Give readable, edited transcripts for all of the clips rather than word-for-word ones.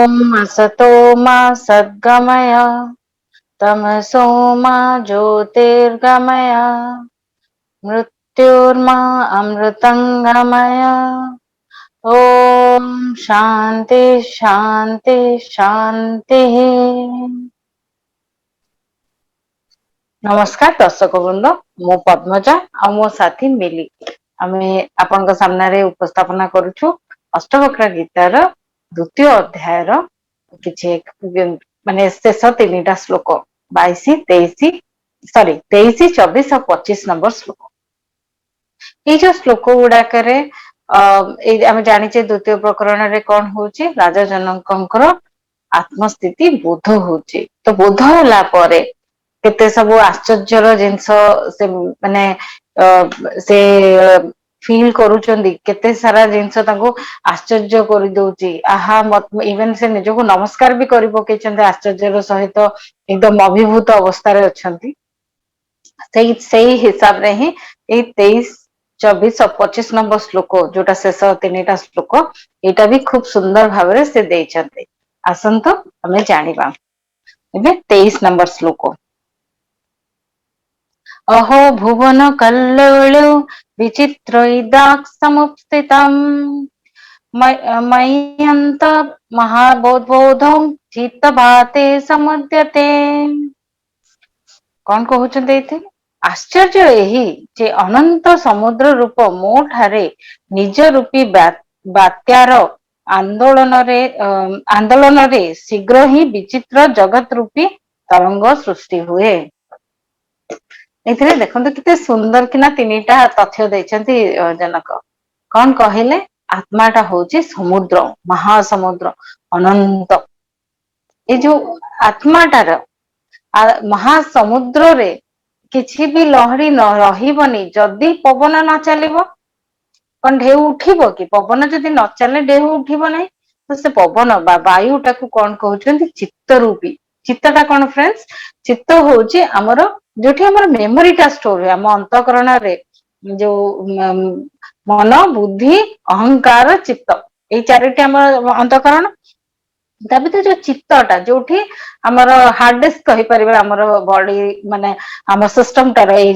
ओम असतो मा सद्गमय तमसो मा ज्योतिर्गमय मृत्युर्मा अमृतंगमय। ओम शांति शांति शांति। नमस्कार दर्शक वृंद, मु पद्मजा आ मो साथी मिली आमे आपनका सामने उपस्थापना करूछु अष्टवक्र गीतार द्वितीय अध्यायर किछि माने शेष तीनटा श्लोक 22, 23, 24 और 25 नंबर श्लोक। ये जो श्लोक गुड़ाकरे आमे जानिचे द्वितीय प्रकरण रे कोन होची, राजा जनकंकर आत्मस्थिति बोध होची। तो बोध होला परे केते सब आश्चर्यर जिनस से माने से फील करूचंदी, केते सारा जिनस ताको आश्चर्य कर दउची। आहा इवन से निजको नमस्कार भी करि पकेचंदी आश्चर्यर सहित एकदम अभिभूत अवस्था रे अछंती। सेही हिसाब रे ही 23, 24 और 25 नंबर श्लोक जोटा शेष तीनटा श्लोक एटा भी खूब सुंदर भाव से देइचंती। आसंतो हमें जानिबा। एबे 23 नंबर श्लोक। अहो भुवन कल्लोलो विचित्र इदाक् समुपस्थितम् मय्यन्त महाबोधं चित्तभाते समुद्यते। कौन कहउचंते एथे? आश्चर्य यही जे अनंत समुद्र रूप मो ठारे निज रूपी बात्यार आंदोलन रे शीघ्र ही विचित्र जगत रूपी तरंग सृष्टि हुए। एथिरे देखंतु किते सुंदर किना तीनिटा तथ्य दैछंती जनक। कौन कहिले? आत्माटा होची समुद्र, महासमुद्र, अनंत। ए जो आत्माटार महासमुद्र रे किछि भी लहरी न रहिबनी जदि पवन न चलिबो। कौन ढेउ उठिबो कि? पवन जदि न चले ढेउ उठिबो नहीं। तो से पवन बा वायु टाकू कौन कहउचंती? चित्त रूपी। चित्तटा कौन फ्रेंड्स? चित्त होची हमर जोठी हमर मेमोरीटा स्टोर हुए हम अंतःकरण रे, जो मन बुद्धि अहंकार चित्त एई चारिटी हमर अंतःकरण। ता भीतर जो चित्तटा जोठी हमर हार्ड डिस्क कहि परिबे हमर बॉडी माने हमर सिस्टम टा रे एई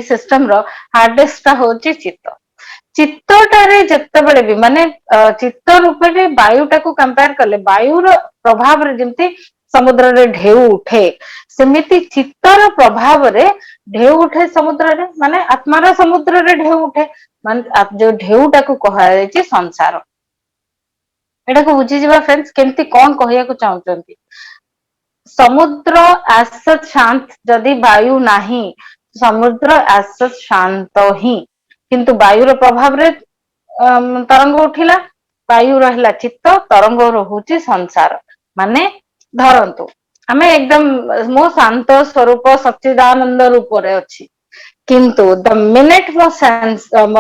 सिस्टम रो हार्ड डिस्क टा होची चित्त। चित्तटारे जेतेबेले भी माने चित्त रूपे रे वायु टाकू कंपेयर कले वायु रो प्रभाव रे जेमती समुद्र रे ढेउ उठे, सेमिति चित्तर प्रभाव रे ढेउ उठे समुद्र रे, माने आत्मार समुद्र रे ढेउ उठे। माने जो ढेउ टाकू कहा जायछि संसार। एटा को बुझी जिबा फ्रेंड्स, केमती कोन कहिया को चाहउचंती। समुद्र एज शांत जदि वायु नाही, समुद्र एज शांत ही, किंतु वायुर प्रभाव रे तरंग उठिला। वायु रहिला चित्त, तरंग रहुची संसार। माने धरंतु हमें एकदम मो शांत स्वरूप सच्चिदानंद रूप रे अछि, किंतु द मिनिट मो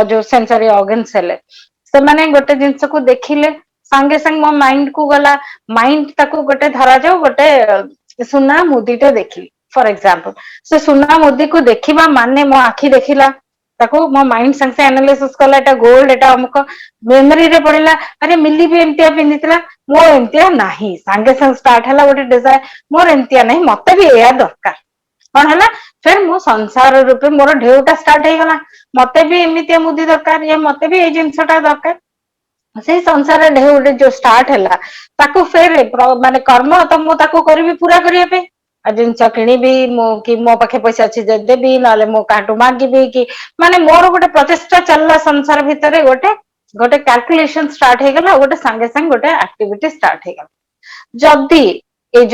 जो सेंसरी ऑर्गन्स हेले से माने गोटे जिंस को देखिले संगे संग मो माइंड को गला। माइंड ताको गोटे धरा जाऊ गोटे सुना मुदीटे देखिली फॉर एग्जांपल, से सुना मुदी को देखिबा माने मो आखी देखिला ताको मो माइंड संगे एनालिसिस कला एटा गोल्ड एटा हमको मेमोरी रे पड़िला। अरे मिली भी एमतिया पिंदितला, मो एमतिया नाही, संगे संग स्टार्ट हला गोटे डिजायर मोर एमतिया नहीं, मते भी एया दरकार। कौन हला? फिर मो संसार रूपे मोर ढेउटा स्टार्ट हे गला, मते भी एमितिया मुदी दरकार, ये मते भी ए जिंसटा दरकार। से संसार ढेउ जो स्टार्ट हला ताको फेर माने कर्म तो मु ताको करबी पूरा करिया पे। आ जिनस किनिबी मो कि मो पाखे पैसा अछि जे देबी, नाले मो काटू मागिबी कि माने मोर गोटे प्रचेष्टा चलला संसार भितरे गोटे कैलकुलेशन स्टार्ट हे गला, गोटे संगे संग गोटे एक्टिविटी स्टार्ट हे गला। जदि ए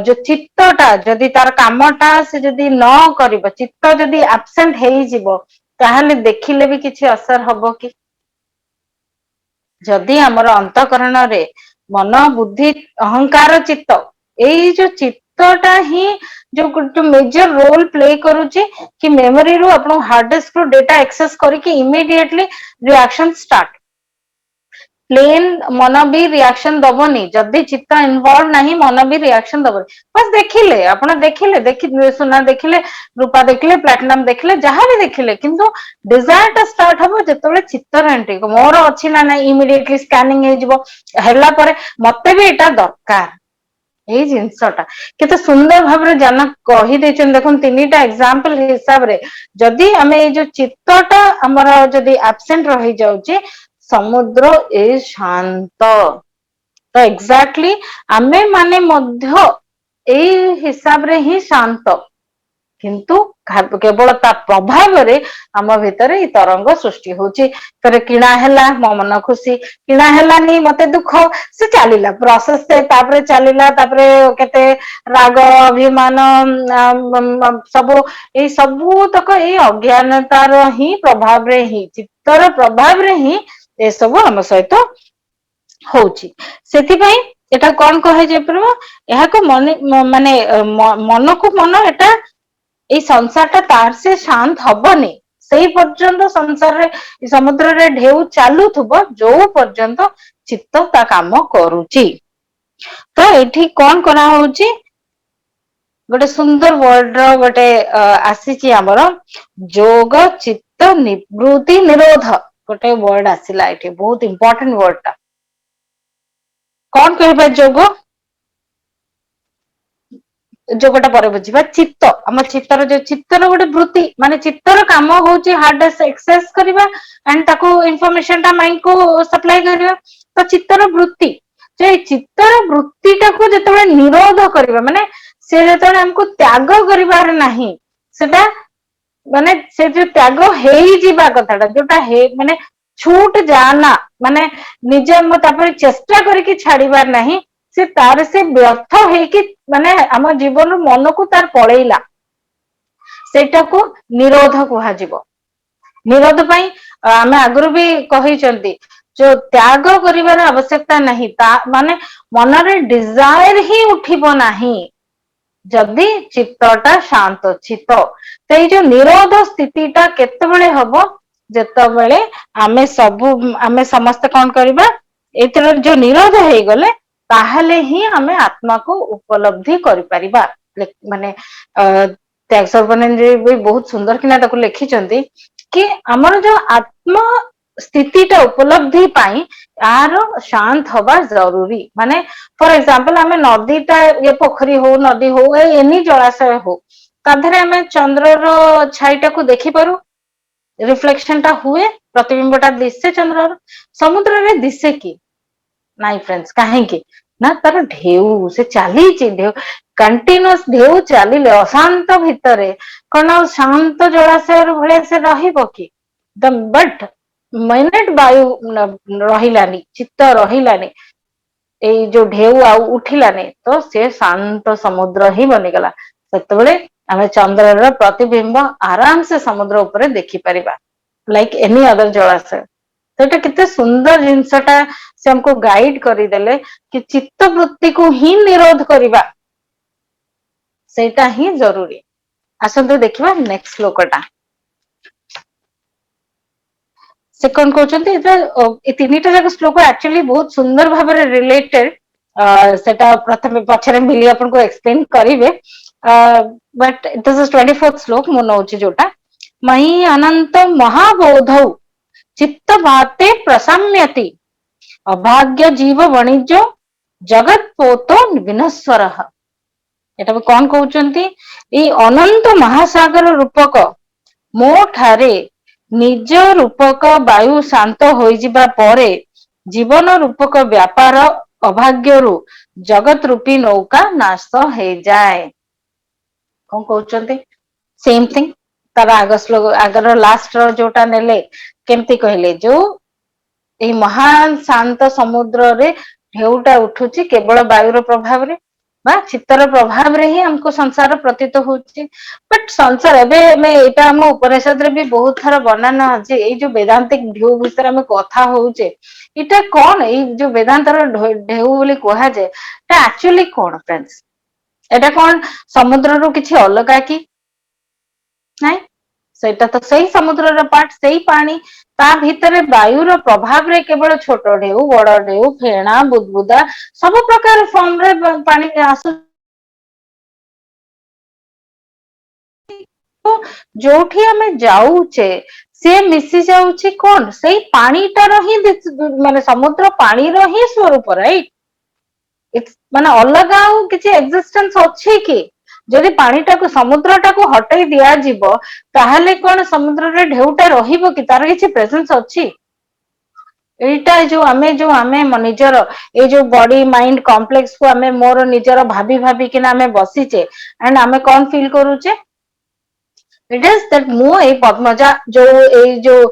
जो चित्तटा जदि तार कामटा से जदि न करिबो, चित्त जदि एब्सेंट हेई जिवो, ताहले देखिले भी किछि असर हबो कि? जदि हमर अंतःकरण रे मन बुद्धि अहंकार चित्त, एई जो चित्तटा ही जो मेजर रोल प्ले करूची कि मेमोरी रू अपन हार्ड डिस्क रू डेटा एक्सेस करके इमीडिएटली रिएक्शन स्टार्ट। प्लेन मन भी रिएक्शन दबनी, जदि चित्त इन्वॉल्व नहीं मन भी रिएक्शन दबनी। बस देखिले आपण सुना देखिले, रूपा देखिले, प्लैटिनम देखिले, जहां भी देखिले, किंतु डिजायर टा स्टार्ट हबो ଯେତେବେଳେ ଚିତ୍ତର ଏଣ୍ଟ୍ରି ମୋର ଅଛି ନା ନାଇଁ ଇମିଡିଏଟଲି ସ୍କାନିଂ ହେଇଯିବ ହେଲା ପରେ ମତେ ବି ଏଇଟା ଦରକାର ଏଇ ଜିନିଷଟା କେତେ ସୁନ୍ଦର ଭାବରେ ଜାନକ କହିଦେଇଛନ୍ତି ଦେଖନ୍ତୁ ତିନିଟା ଏକ୍ସାମ୍ପଲ ହିସାବରେ ଯଦି ଆମେ ଏଇ ଯୋଉ ଚିତ୍ତଟା ଆମର ଯଦି ଆବସେଣ୍ଟ ରହିଯାଉଛି ସମୁଦ୍ର ଏ ଶାନ୍ତ ତ ଏକ୍ଜାକ୍ଟଲି ଆମେ ମାନେ ମଧ୍ୟ ଏଇ ହିସାବରେ ହିଁ ଶାନ୍ତ କିନ୍ତୁ କେବଳ ତା ପ୍ରଭାବରେ ଆମ ଭିତରେ ଏଇ ତରଙ୍ଗ ସୃଷ୍ଟି ହଉଛି ଥରେ କିଣା ହେଲା ମୋ ମନ ଖୁସି କିଣା ହେଲାନି ମତେ ଦୁଃଖ ସେ ଚାଲିଲା ପ୍ରୋସେସ ତାପରେ ଚାଲିଲା ତାପରେ କେତେ ରାଗ ଅଭିମାନ ସବୁ ଏଇ ସବୁ ତକ ଏଇ ଅଜ୍ଞାନତାର ହିଁ ପ୍ରଭାବରେ ହିଁ ଚିତ୍ତର ପ୍ରଭାବରେ ହିଁ ଏସବୁ ଆମ ସହିତ ହଉଛି ସେଥିପାଇଁ ଏଟା କଣ କୁହାଯାଇ ପାରିବ ଏହାକୁ ମାନେ ମନକୁ ମନ ଏଟା ଏଇ ସଂସାରଟା ତାର ସେ ଶାନ୍ତ ହବନି ସେଇ ପର୍ଯ୍ୟନ୍ତ ସଂସାରରେ ସମୁଦ୍ରରେ ଢେଉ ଚାଲୁଥିବ ଯୋଉ ପର୍ଯ୍ୟନ୍ତ ଚିତ୍ତ ତା କାମ କରୁଛି ତ ଏଠି କଣ କରାହଉଛି ଗୋଟେ ସୁନ୍ଦର ୱାର୍ଡର ଗୋଟେ ଆସିଛି ଆମର ଯୋଗ ଚିତ୍ତ ନିବୃତ୍ତି ନିରୋଧ ଗୋଟେ ୱାର୍ଡ ଆସିଲା ଏଠି ବହୁତ ଇମ୍ପୋର୍ଟାଣ୍ଟ ୱାର୍ଡ ଟା କଣ କହିବା ଯୋଗ ଯୋଗଟା ପରେ ବୁଝିବା ଚିତ୍ତ ଆମ ଚିତ୍ତର ଯୋଉ ଚିତ୍ତର ଗୋଟେ ବୃତ୍ତି ମାନେ ଚିତ୍ତର କାମ ହଉଛି ହାର୍ଡ ଏକ୍ସେସ କରିବା ଆଣ୍ଡ ତାକୁ ଇନଫର୍ମେସନ ଟା ମାଇଣ୍ଡ କୁ ସପ୍ଲାଏ କରିବା ତ ଚିତ୍ତର ବୃତ୍ତି ଯେ ଚିତ୍ତର ବୃତ୍ତି ଟାକୁ ଯେତେବେଳେ ନିରୋଧ କରିବା ମାନେ ସେ ଯେତେବେଳେ ଆମକୁ ତ୍ୟାଗ କରିବାର ନାହିଁ ସେଟା ମାନେ ସେ ଯୋଉ ତ୍ୟାଗ ହେଇଯିବା କଥାଟା ଯୋଉଟା ମାନେ ଛୁଟ ଯାନା ମାନେ ନିଜେ ତାପରେ ଚେଷ୍ଟା କରିକି ଛାଡିବାର ନାହିଁ ସେ ତାର ସେ ବ୍ୟର୍ଥ ହେଇକି ମାନେ ଆମ ଜୀବନରୁ ମନକୁ ତାର ପଳେଇଲା ସେଇଟାକୁ ନିରୋଧ କୁହାଯିବ ନିରୋଧ ପାଇଁ ଆମେ ଆଗରୁ ବି କହିଛନ୍ତି ଯୋଉ ତ୍ୟାଗ କରିବାର ଆବଶ୍ୟକତା ନାହିଁ ତା ମାନେ ମନରେ ଡିଜାୟାର ହିଁ ଉଠିବ ନାହିଁ ଯଦି ଚିତ୍ତଟା ଶାନ୍ତ ଚିତ୍ତ ସେଇ ଯୋଉ ନିରୋଧ ସ୍ଥିତି ଟା କେତେବେଳେ ହବ ଯେତେବେଳେ ଆମେ ସମସ୍ତେ କଣ କରିବା ଏଇଥିର ଯୋଉ ନିରୋଧ ହେଇଗଲେ ତାହେଲେ ହିଁ ଆମେ ଆତ୍ମାକୁ ଉପଲବ୍ଧି କରିପାରିବା ମାନେ ତ୍ୟାଗ ସର୍ବନେନ୍ଦ୍ରୀ ବି ବହୁତ ସୁନ୍ଦର କିନା ତାକୁ ଲେଖିଛନ୍ତି କି ଆମର ଯୋଉ ଆତ୍ମ ସ୍ଥିତି ଟା ଉପଲବ୍ଧି ପାଇଁ ଏହାର ଶାନ୍ତ ହବା ଜରୁରୀ ମାନେ ଫର ଏକ୍ଜାମ୍ପଲ ଆମେ ନଦୀଟା ପୋଖରୀ ହଉ ନଦୀ ହଉ ଏନି ଜଳାଶୟ ହଉ ତା ଦେହରେ ଆମେ ଚନ୍ଦ୍ରର ଛାଇଟାକୁ ଦେଖିପାରୁ ରିଫ୍ଲେକ୍ସନ ଟା ହୁଏ ପ୍ରତିବିମ୍ବ ଟା ଦିଶେ ଚନ୍ଦ୍ରର ସମୁଦ୍ରରେ ଦିଶେ କି ନାଇଁ ଫ୍ରେଣ୍ଡସ୍ କାହିଁକି ନା ତାର ଢେଉ ସେ ଚାଲିଛି ଢେଉ କଣ୍ଟିନ୍ୟୁଅସ ଢେଉ ଚାଲିଲେ ଅଶାନ୍ତ ଭିତରେ କଣ ଆଉ ଶାନ୍ତ ଜଳାଶୟର ଭଳିଆ ସେ ରହିବ କି ବଟ୍ ମାଇନେଟ ବାୟୁ ରହିଲାନି ଚିତ୍ତ ରହିଲାନି ଏଇ ଯୋଉ ଢେଉ ଆଉ ଉଠିଲାନି ତ ସେ ଶାନ୍ତ ସମୁଦ୍ର ହିଁ ବନିଗଲା ସେତେବେଳେ ଆମେ ଚନ୍ଦ୍ରର ପ୍ରତିବିମ୍ବ ଆରାମ ସେ ସମୁଦ୍ର ଉପରେ ଦେଖିପାରିବା ଲାଇକ ଏନି ଅଦର ଜଳାଶୟ ତ ଏଇଟା କେତେ ସୁନ୍ଦର ଜିନିଷ ଟା ସେ ଆମକୁ ଗାଇଡ କରିଦେଲେ କି ଚିତ୍ତ ବୃତ୍ତିକୁ ହିଁ ନିରୋଧ କରିବା ସେଇଟା ହିଁ ଜରୁରୀ ଆସନ୍ତୁ ଦେଖିବା ନେକ୍ସଟ ଶ୍ଲୋକ ଟା ସେ କଣ କହୁଛନ୍ତି ଏ ତିନିଟା ଯାକ ଶ୍ଲୋକ ଆକ୍ଚୁଆଲି ବହୁତ ସୁନ୍ଦର ଭାବରେ ରିଲେଟେଡ ସେଟା ପ୍ରଥମେ ପଛରେ ମିଲି ଆପଣଙ୍କୁ ଏକ୍ସପ୍ଲେନ କରିବେ ବଟ୍ ଦିସ୍ ଇଜ 24th ଶ୍ଲୋକ ମୁଁ ନଉଛି ଯୋଉଟା ମହି ଅନନ୍ତ ମହାବୋଧୌ ଚିତ୍ତ ବାତେ ପ୍ରସାମ୍ୟତି ଅଭାଗ୍ୟ ଜୀବ ବଣିଜ୍ୟ ଜଗତ ପୋତ ବିନସ୍ୱର ଏଟାକୁ କଣ କହୁଛନ୍ତି ଏଇ ଅନନ୍ତ ମହାସାଗର ରୂପକ ମୋ ଠାରେ ନିଜ ରୂପକ ବାୟୁ ଶାନ୍ତ ହୋଇଯିବା ପରେ ଜୀବନ ରୂପକ ବ୍ୟାପାର ଅଭାଗ୍ୟରୁ ଜଗତ ରୂପୀ ନୌକା ନାଶ ହେଇଯାଏ କଣ କହୁଛନ୍ତି ସେମ ଥିଙ୍ଗ ତାର ଆଗର ଲାଷ୍ଟ ର ଯୋଉଟା ନେଲେ କେମିତି କହିଲେ ଯୋଉ ଏଇ ମହାନ ଶାନ୍ତ ସମୁଦ୍ରରେ ଢେଉଟା ଉଠୁଛି କେବଳ ବାୟୁର ପ୍ରଭାବରେ ବା ଚିତ୍ତର ପ୍ରଭାବରେ ହିଁ ଆମକୁ ସଂସାର ପ୍ରତୀତ ହଉଛି ବଟ ସଂସାର ଏବେ ଆମେ ଏଇଟା ଆମ ଉପନିଷଦରେ ବି ବହୁତ ଥର ବର୍ଣ୍ଣନା ଅଛି ଏଇ ଯୋଉ ବେଦାନ୍ତିକ ଭିଉ ବିଷୟରେ ଆମେ କଥା ହଉଛେ ଏଇଟା କଣ ଏଇ ଯୋଉ ବେଦାନ୍ତର ଢେଉ ବୋଲି କୁହାଯାଏ ଏଟା ଆକ୍ଚୁଆଲି କଣ ଫ୍ରେଣ୍ଡସ୍ ଏଇଟା କଣ ସମୁଦ୍ରରୁ କିଛି ଅଲଗା କି ନାଇଁ ସେଇଟା ତ ସେଇ ସମୁଦ୍ରର ପାର୍ଟ ସେଇ ପାଣି ତା ଭିତରେ ବାୟୁର ପ୍ରଭାବରେ କେବଳ ଛୋଟ ଢେଉ ବଡ ଢେଉ ଫେଣା ବୁଦବୁଦା ସବୁ ପ୍ରକାର ଫର୍ମରେ ପାଣି ଆସୁ ଯୋଉଠି ଆମେ ଯାଉଛେ ସିଏ ମିଶି ଯାଉଛି କଣ ସେଇ ପାଣିଟାର ହିଁ ମାନେ ସମୁଦ୍ର ପାଣିର ହିଁ ସ୍ୱରୂପ, ରାଇଟ୍? ମାନେ ଅଲଗା ଆଉ କିଛି ଏକ୍ସିଷ୍ଟେନ୍ସ ଅଛି କି? ଯଦି ପାଣିଟାକୁ ସମୁଦ୍ରଟାକୁ ହଟେଇ ଦିଆଯିବ ତାହେଲେ କଣ ସମୁଦ୍ରରେ ଢେଉଟା ରହିବ କି? ତାର କିଛି ପ୍ରେଜେନ୍ସ ଅଛି? ଏଇଟା ଆମେ ନିଜର ଏଇ ଯୋଉ ବଡି ମାଇଣ୍ଡ କମ୍ପ୍ଲେକ୍ସ କୁ ଆମେ ମୋର ନିଜର ଭାବି ଭାବିକିନା ଆମେ ବସିଛେ ଆଣ୍ଡ ଆମେ କଣ ଫିଲ୍ କରୁଛେ? ଇଟ୍ ଇଜ ଦ୍ୟାଟ ମୁଁ ଏଇ ପଦ୍ମଜା ଯୋଉ ଏଇ ଯୋଉ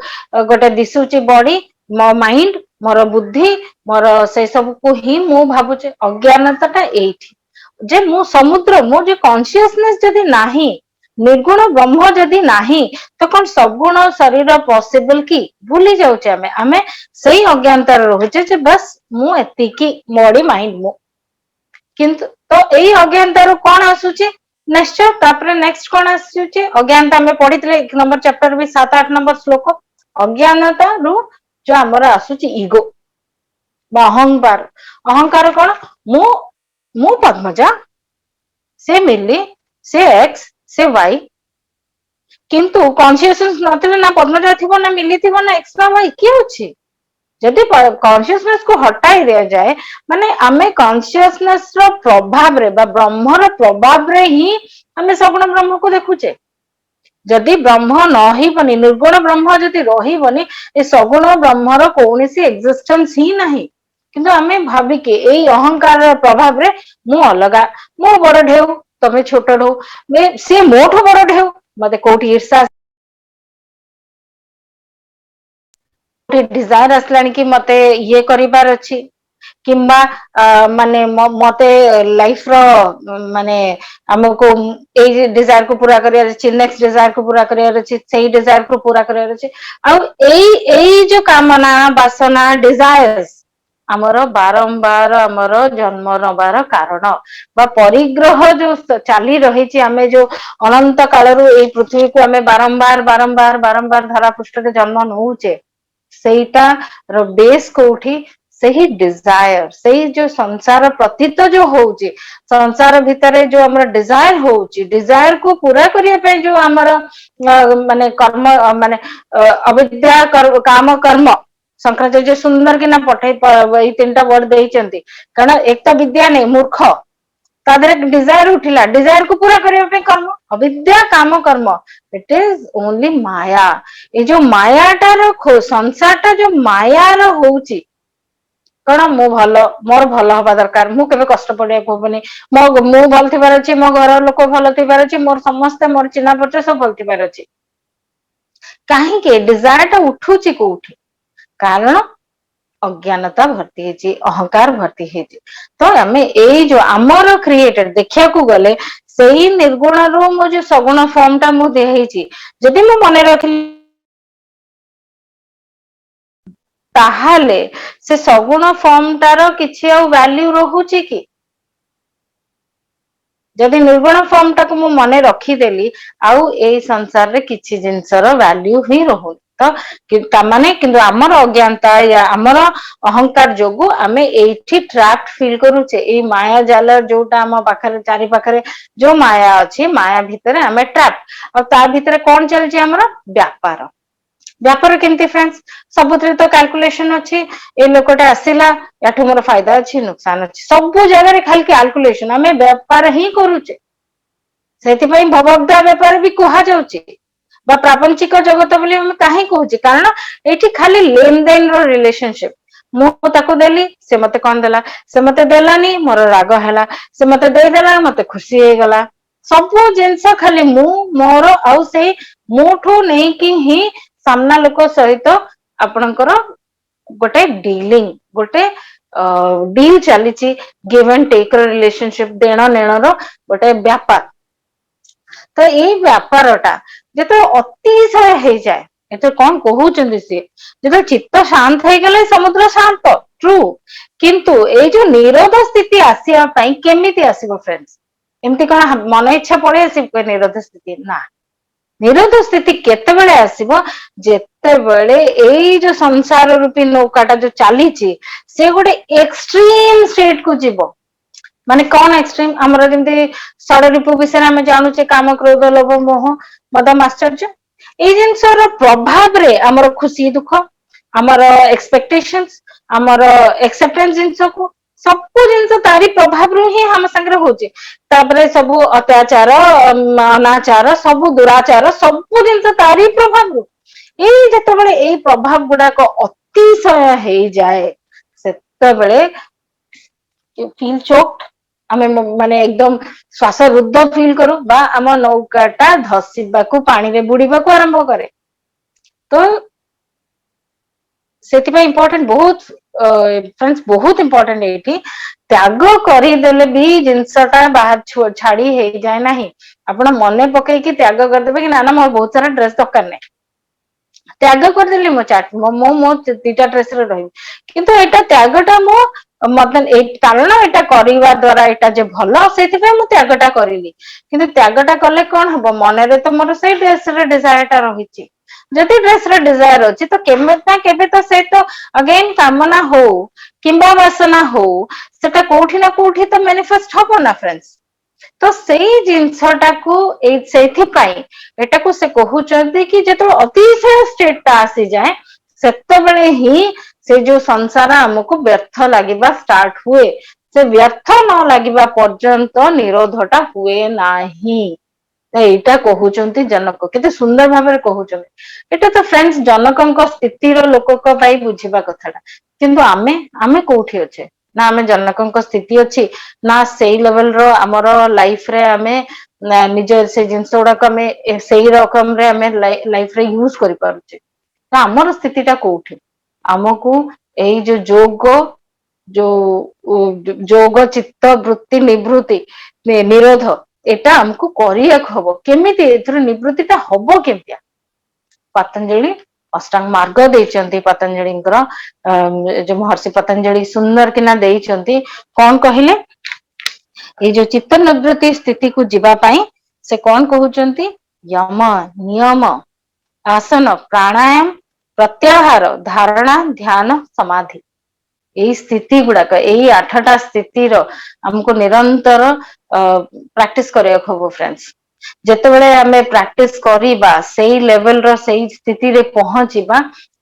ଗୋଟେ ଦିଶୁଛି ବଡି, ମୋ ମାଇଣ୍ଡ, ମୋର ବୁଦ୍ଧି, ମୋର ସେ ସବୁକୁ ହିଁ ମୁଁ ଭାବୁଛି। ଅଜ୍ଞାନତା ଟା ଏଇଠି ଯେ ମୁଁ ସମୁଦ୍ର, ମୋ ଯୋଉ କନସିୟସନେସ ଯଦି ନାହିଁ, ନିର୍ଗୁଣ ବ୍ରହ୍ମ ଯଦି ନାହିଁ, ତ କଣ ସଗୁଣ ଶରୀର ପସିବଲ କି? ଭୁଲି ଯାଉଛେ ଆମେ ସେଇ ଅଜ୍ଞାନତାରେ ରହୁଛେ ଯେ ବାସ୍ ମୁଁ ଏତିକି ବଡି ମାଇଣ୍ଡ ମୁଁ। କିନ୍ତୁ ତ ଏଇ ଅଜ୍ଞାନତାରୁ କଣ ଆସୁଛି? ନିଶ୍ଚୟ ତାପରେ ନେକ୍ସଟ କଣ ଆସୁଛି? ଅଜ୍ଞାନତା ଆମେ ପଢିଥିଲେ 1 ନମ୍ବର ଚାପ୍ଟର ବି 7-8 ନମ୍ବର ଶ୍ଲୋକ। ଅଜ୍ଞାନତାରୁ ଯୋଉ ଆମର ଆସୁଛି ଇଗୋ ବା ଅହଙ୍କାର। ଅହଙ୍କାର କଣ? ମୁଁ ପଦ୍ମଜା, ସେ ମିଲି, ସେ ଏକ୍ସ, ସେ ୱାଇ। କିନ୍ତୁ କନସିୟସନେସ ନଥିଲେ ନା ପଦ୍ମଜା ଥିବ, ନା ମିଲି ଥିବ, ନା ଏକ୍ସ ନା ୱାଇ, କିଏ ଅଛି? ଯଦି କନସିୟସନେସ କୁ ହଟାଇ ଦିଆଯାଏ, ମାନେ ଆମେ କନସିୟସନେସ ର ପ୍ରଭାବରେ ବା ବ୍ରହ୍ମର ପ୍ରଭାବରେ ହିଁ ଆମେ ସଗୁଣ ବ୍ରହ୍ମକୁ ଦେଖୁଛେ। ଯଦି ବ୍ରହ୍ମ ରହିବନି, ନିର୍ଗୁଣ ବ୍ରହ୍ମ ଯଦି ରହିବନି, ଏ ସଗୁଣ ବ୍ରହ୍ମର କୌଣସି ଏକ୍ଜିଷ୍ଟେନ୍ସ ହିଁ ନାହିଁ। କିନ୍ତୁ ଆମେ ଭାବିକି ଏଇ ଅହଙ୍କାରର ପ୍ରଭାବରେ ମୁଁ ଅଲଗା, ମୁଁ ବଡ ଢେଉ, ତମେ ଛୋଟ ଢେଉ, ସିଏ ମୋଠୁ ବଡ ଢେଉ, ମତେ କୋଉଠି ଇର୍ଷା ଡିଜାୟାର ଆସିଲାଣି କି ମତେ ଇଏ କରିବାର ଅଛି, କିମ୍ବା ମାନେ ମତେ ଲାଇଫ ର ମାନେ ଆମକୁ ଏଇ ଡିଜାୟାର କୁ ପୁରା କରିବାର ଅଛି, ନେକ୍ସଟ ଡିଜାୟାର କୁ ପୁରା କରିବାର ଅଛି, ସେଇ ଡିଜାୟାର କୁ ପୁରା କରିବାର ଅଛି। ଆଉ ଏଇ ଯୋଉ କାମନା, ବାସନା, ଡିଜାୟାର ଆମର ବାରମ୍ବାର ଆମର ଜନ୍ମ ନବାର କାରଣ ବା ପରିଗ୍ରହ ଯୋଉ ଚାଲି ରହିଛି। ଆମେ ଯୋଉ ଅନନ୍ତ କାଳରୁ ଏଇ ପୃଥିବୀକୁ ଆମେ ବାରମ୍ବାର ବାରମ୍ବାର ବାରମ୍ବାର ଧରା ପୃଷ୍ଠରେ ଜନ୍ମ ନଉଛେ, ସେଇଟାର ବେସ୍ କୋଉଠି? ସେହି ଡିଜାୟାର, ସେଇ ଯୋଉ ସଂସାର ପ୍ରତୀତ ଯୋଉ ହଉଛି, ସଂସାର ଭିତରେ ଯୋଉ ଆମର ଡିଜାୟାର ହଉଛି, ଡିଜାୟାର କୁ ପୁରା କରିବା ପାଇଁ ଯୋଉ ଆମର ମାନେ କର୍ମ, ମାନେ ଅବିଦ୍ୟା କାମ କର୍ମ, ଶଙ୍କରାଚାର୍ଯ୍ୟ ସୁନ୍ଦର କିନା ପଠେଇ ଏଇ 3ଟା ୱାର୍ଡ ଦେଇଛନ୍ତି। କାରଣ ଏକ ତ ବିଦ୍ୟା ନାହିଁ, ମୂର୍ଖ, ତା ଦେହରେ ଡିଜାୟାର ଉଠିଲା, ଡିଜାୟାର କୁ ପୁରା କରିବା ପାଇଁ କର୍ମ, ଅବିଦ୍ୟା କାମ କର୍ମ, ଇଟ ଇଜ ଓନଲି ମାୟା। ଏଇ ଯୋଉ ମାୟାଟାର ସଂସାର ଟା ଯୋଉ ମାୟାର ହଉଛି, କଣ ମୁଁ ଭଲ, ମୋର ଭଲ ହବା ଦରକାର, ମୁଁ କେବେ କଷ୍ଟ ପଡିବାକୁ ହବନି, ମୁଁ ଭଲ ଥିବାର ଅଛି, ମୋ ଘର ଲୋକ ଭଲ ଥିବାର ଅଛି, ମୋର ସମସ୍ତେ ମୋର ଚିହ୍ନା ପରିଚୟ ସବୁ ଭଲ ଥିବାର ଅଛି। କାହିଁକି ଡିଜାୟାର ଟା ଉଠୁଛି କୋଉଠି? କାରଣ ଅଜ୍ଞାନତା ଭର୍ତ୍ତି ହେଇଛି, ଅହଙ୍କାର ଭର୍ତ୍ତି ହେଇଛି। ତ ଆମେ ଏଇ ଯୋଉ ଆମର କ୍ରିଏଟର ଦେଖିବାକୁ ଗଲେ, ସେଇ ନିର୍ଗୁଣରୁ ମୁଁ ଯୋଉ ସଗୁଣ ଫର୍ମ ଟା ମୁଁ ଦେଇଛି, ଯଦି ମୁଁ ମନେ ରଖିଲି ତାହେଲେ ସେ ସଗୁଣ ଫର୍ମଟାର କିଛି ଆଉ ଭ୍ୟାଲ୍ୟୁ ରହୁଛି କି? ଯଦି ନିର୍ଗୁଣ ଫର୍ମ ଟାକୁ ମୁଁ ମନେ ରଖିଦେଲି, ଆଉ ଏଇ ସଂସାରରେ କିଛି ଜିନିଷର ଭ୍ୟାଲ୍ୟୁ ହିଁ ରହୁନି। ତ ତାମାନେ କିନ୍ତୁ ଆମର ଅଜ୍ଞାନତା, ଆମର ଅହଙ୍କାର ଯୋଗୁ ଆମେ ଏଇଠି ଟ୍ରାପଡ ଫିଲ୍ କରୁଛେ। ଏଇ ମାୟା ଜାଲ ଯୋଉଟା ଆମ ପାଖରେ ଚାରି ପାଖରେ ଯୋଉ ମାୟା ଅଛି, ମାୟା ଭିତରେ ଆମେ ଟ୍ରାପ୍। ଆଉ ତା ଭିତରେ କଣ ଚାଲିଛି? ଆମର ବ୍ୟାପାର। ବ୍ୟାପାର କେମିତି ଫ୍ରେଣ୍ଡସ୍? ସବୁଥିରେ ତ କାଲକୁଲେସନ ଅଛି। ଏଇ ଲୋକଟା ଆସିଲା, ୟାଠୁ ମୋର ଫାଇଦା ଅଛି, ନୁକସାନ ଅଛି, ସବୁ ଜାଗାରେ ଖାଲି କାଲକୁଲେସନ। ଆମେ ବେପାର ହିଁ କରୁଛେ। ସେଥିପାଇଁ ଭବଦ୍ଧା ବେପାର ବି କୁହାଯାଉଛି ବା ପ୍ରାପଞ୍ଚିକ ଜଗତ ବୋଲି ଆମେ କାହିଁ କହୁଛେ? କାରଣ ଏଇଠି ଖାଲି ଲେନ ଦେନ ର ରିଲେସନସିପ। ମୁଁ ତାକୁ ଦେଲି, ସେ ମତେ କଣ ଦେଲା, ସେ ମତେ ଦେଲାନି, ମୋର ରାଗ ହେଲା, ସେ ମତେ ଦେଇଦେଲା, ମତେ ଖୁସି ହେଇଗଲା। ସବୁ ଜିନିଷ ଖାଲି ମୁଁ, ମୋର, ଆଉ ସେଇ ମୁଠୁ ନେଇକି ହିଁ ସାମ୍ନା ଲୋକ ସହିତ ଆପଣଙ୍କର ଗୋଟେ ଡିଲିଂ, ଗୋଟେ ଡିଲ୍ ଚାଲିଛି, ଗିଭ୍ ଆଣ୍ଡ ଟେକ୍ ର ରିଲେସନସିପ, ଦେଣ ନେଣର ଗୋଟେ ବ୍ୟାପାର। ତ ଏଇ ବ୍ୟାପାରଟା ଯେତେବେଳେ ଅତିଶୟ ହେଇଯାଏ, ଏଥିରେ କଣ କହୁଛନ୍ତି ସିଏ? ଯେତେବେଳେ ଚିତ୍ତ ଶାନ୍ତ ହେଇଗଲେ ସମୁଦ୍ର ଶାନ୍ତ, ଟ୍ରୁ। କିନ୍ତୁ ଏଇ ଯୋଉ ନିରୋଧ ସ୍ଥିତି ଆସିବା ପାଇଁ କେମିତି ଆସିବ ଫ୍ରେଣ୍ଡସ୍? ଏମିତି କଣ ମନ ଇଚ୍ଛା ପଳେଇ ଆସିବ ନିରୋଧ ସ୍ଥିତି? ନା। ନିରୋଧ ସ୍ଥିତି କେତେବେଳେ ଆସିବ? ଯେତେବେଳେ ଏଇ ଯୋଉ ସଂସାର ରୂପୀ ନୌକାଟା ଯୋଉ ଚାଲିଛି, ସେ ଗୋଟେ ଏକ୍ସଟ୍ରିମ ଷ୍ଟେଟ କୁ ଯିବ। ମାନେ କଣ ଏକ୍ସଟ୍ରିମ? ଆମର ଯେମିତି ଷଡରିପୁ ବିଷୟରେ ଆମେ ଜାଣୁଛେ, କାମ, କ୍ରୋଧ, ଲୋଭ, ମୋହ, ମଦ, ମାଶ୍ଚର୍ଯ୍ୟ। ଏଇ ଜିନିଷର ପ୍ରଭାବରେ ଆମର ଖୁସି ଦୁଃଖ, ଆମର ଏକ୍ସପେକ୍ଟେସନ୍स, ଆମର ଏକ୍ସେପ୍ଟେନ୍ସ ଜିନିଷକୁ ସବୁ ଜିନିଷ ତାରି ପ୍ରଭାବରୁ ହିଁ ଆମ ସାଙ୍ଗରେ ହଉଛି। ତାପରେ ସବୁ ଅତ୍ୟାଚାର, ଅନାଚାର, ସବୁ ଦୁରାଚାର, ସବୁ ଜିନିଷ ତାରି ପ୍ରଭାବରୁ। ଏଇ ଯେତେବେଳେ ଏଇ ପ୍ରଭାବ ଗୁଡାକ ଅତିଶୟ ହେଇଯାଏ, ସେତେବେଳେ ଫିଲ୍ ଚୋକ୍ଡ, ଆମେ ମାନେ ଏକଦମ ଶ୍ୱାସ ରୁଦ୍ଧ ଫିଲ୍ କରୁ, ବା ଆମ ନୌକା ଟା ଧସିବାକୁ, ପାଣିରେ ବୁଡିବାକୁ ଆରମ୍ଭ କରେ। ତ ସେଥିପାଇଁ ଇମ୍ପୋର୍ଟାଣ୍ଟ, ବହୁତ ବହୁତ ଇମ୍ପୋର୍ଟାଣ୍ଟ ଏଇଠି ତ୍ୟାଗ କରିଦେଲେ ବି ଜିନିଷ ଟା ବାହାର ଛାଡି ହେଇଯାଏ ନାହିଁ। ଆପଣ ମନେ ପକେଇକି ତ୍ୟାଗ କରିଦେବେ କି ନା ନା ମୋର ବହୁତ ସାରା ଡ୍ରେସ ଦରକାର ନାହିଁ, ତ୍ୟାଗ କରିଦେଲି ମୋ 2ଟା ଡ୍ରେସରେ ରହିବି। କିନ୍ତୁ ଏଇଟା ତ୍ୟାଗ ଟା ମୁଁ ମତେ କାରଣ ଏଇଟା କରିବା ଦ୍ଵାରା ଏଇଟା ଯେ ଭଲ, ସେଇଥିପାଇଁ ମୁଁ ତ୍ୟାଗ ଟା କରିଲି। କିନ୍ତୁ ତ୍ୟାଗ ଟା କଲେ କଣ ହବ, ମନରେ ତ ମୋର ସେଇ ଡ୍ରେସର ଡିଜାୟାର ଟା ରହିଛି। ଯଦି ଡ୍ରେସର ଡିଜାୟାର ଅଛି ତ କେବେ ନା କେବେ ତ ସେ ତ ଅଗେନ କାମନା ହଉ କିମ୍ବା ବାସନା ହଉ, ସେଟା କୋଉଠି ନା କୋଉଠି ତ ମ୍ୟାନିଫେଷ୍ଟ ହବ ନା ଫ୍ରେଣ୍ଡସ୍। ତ ସେଇ ଜିନିଷ ଟାକୁ ସେଇଥିପାଇଁ ଏଟାକୁ ସେ କହୁଛନ୍ତି କି ଯେତେବେଳେ ଅତିଶୟ ଷ୍ଟେଟ ଟା ଆସିଯାଏ, ସେତେବେଳେ ହିଁ ସେ ଯୋଉ ସଂସାର ଆମକୁ ବ୍ୟର୍ଥ ଲାଗିବା ଷ୍ଟାର୍ଟ ହୁଏ। ସେ ବ୍ୟର୍ଥ ନ ଲାଗିବା ପର୍ଯ୍ୟନ୍ତ ନିରୋଧ ଟା ହୁଏ ନାହିଁ। ଏଇଟା କହୁଛନ୍ତି ଜନକ, କେତେ ସୁନ୍ଦର ଭାବରେ କହୁଛନ୍ତି। ଏଇଟା ତ ଫ୍ରେଣ୍ଡସ୍ ଜନକଙ୍କ ସ୍ଥିତିର ଲୋକଙ୍କ ପାଇଁ ବୁଝିବା କଥାଟା। କିନ୍ତୁ ଆମେ କୋଉଠି ଅଛେ, ନା ଆମେ ଜନକଙ୍କ ସ୍ଥିତି ଅଛି, ନା ସେଇ ଲେଭେଲ ର ଆମର ଲାଇଫ ରେ ଆମେ ନା ନିଜ ସେ ଜିନିଷ ଗୁଡାକୁ ଆମେ ସେଇ ରକମରେ ଆମେ ଲାଇଫରେ ୟୁଜ କରିପାରୁଛେ। ତ ଆମର ସ୍ଥିତି ଟା କୋଉଠି, ଆମକୁ ଏଇ ଯୋଗ ଯୋଉ ଯୋଗ ଚିତ୍ତ ବୃତ୍ତି ନିବୃତ୍ତି ନିରୋଧ, ଏଇଟା ଆମକୁ କରିବାକୁ ହବ। କେମିତି ଏଥିର ନିବୃତ୍ତି ଟା ହବ କେମିତିଆ, ପତଞ୍ଜଳି ଅଷ୍ଟାଙ୍ଗ ମାର୍ଗ ଦେଇଛନ୍ତି। ପତଞ୍ଜଳିଙ୍କର ଯୋଉ ମହର୍ଷି ପତଞ୍ଜଳି ସୁନ୍ଦର କିନା ଦେଇଛନ୍ତି, କଣ କହିଲେ ଏଇ ଯୋଉ ଚିତ୍ତ ନିବୃତ୍ତି ସ୍ଥିତିକୁ ଯିବା ପାଇଁ ସେ କଣ କହୁଛନ୍ତି, ୟମ ନିୟମ ଆସନ ପ୍ରାଣାୟାମ ପ୍ରତ୍ୟାହାର ଧାରଣା ଧ୍ୟାନ ସମାଧି, ଏଇ ସ୍ଥିତି ଗୁଡାକ, ଏଇ 8ଟା ସ୍ଥିତିର ଆମକୁ ନିରନ୍ତର ପ୍ରାକ୍ଟିସ କରିବାକୁ ହବ ଫ୍ରେଣ୍ଡସ୍। ଯେତେବେଳେ ଆମେ ପ୍ରାକ୍ଟିସ କରିବା, ସେଇ ଲେଭେଲ ର ସେଇ ସ୍ଥିତିରେ ପହଞ୍ଚିବା,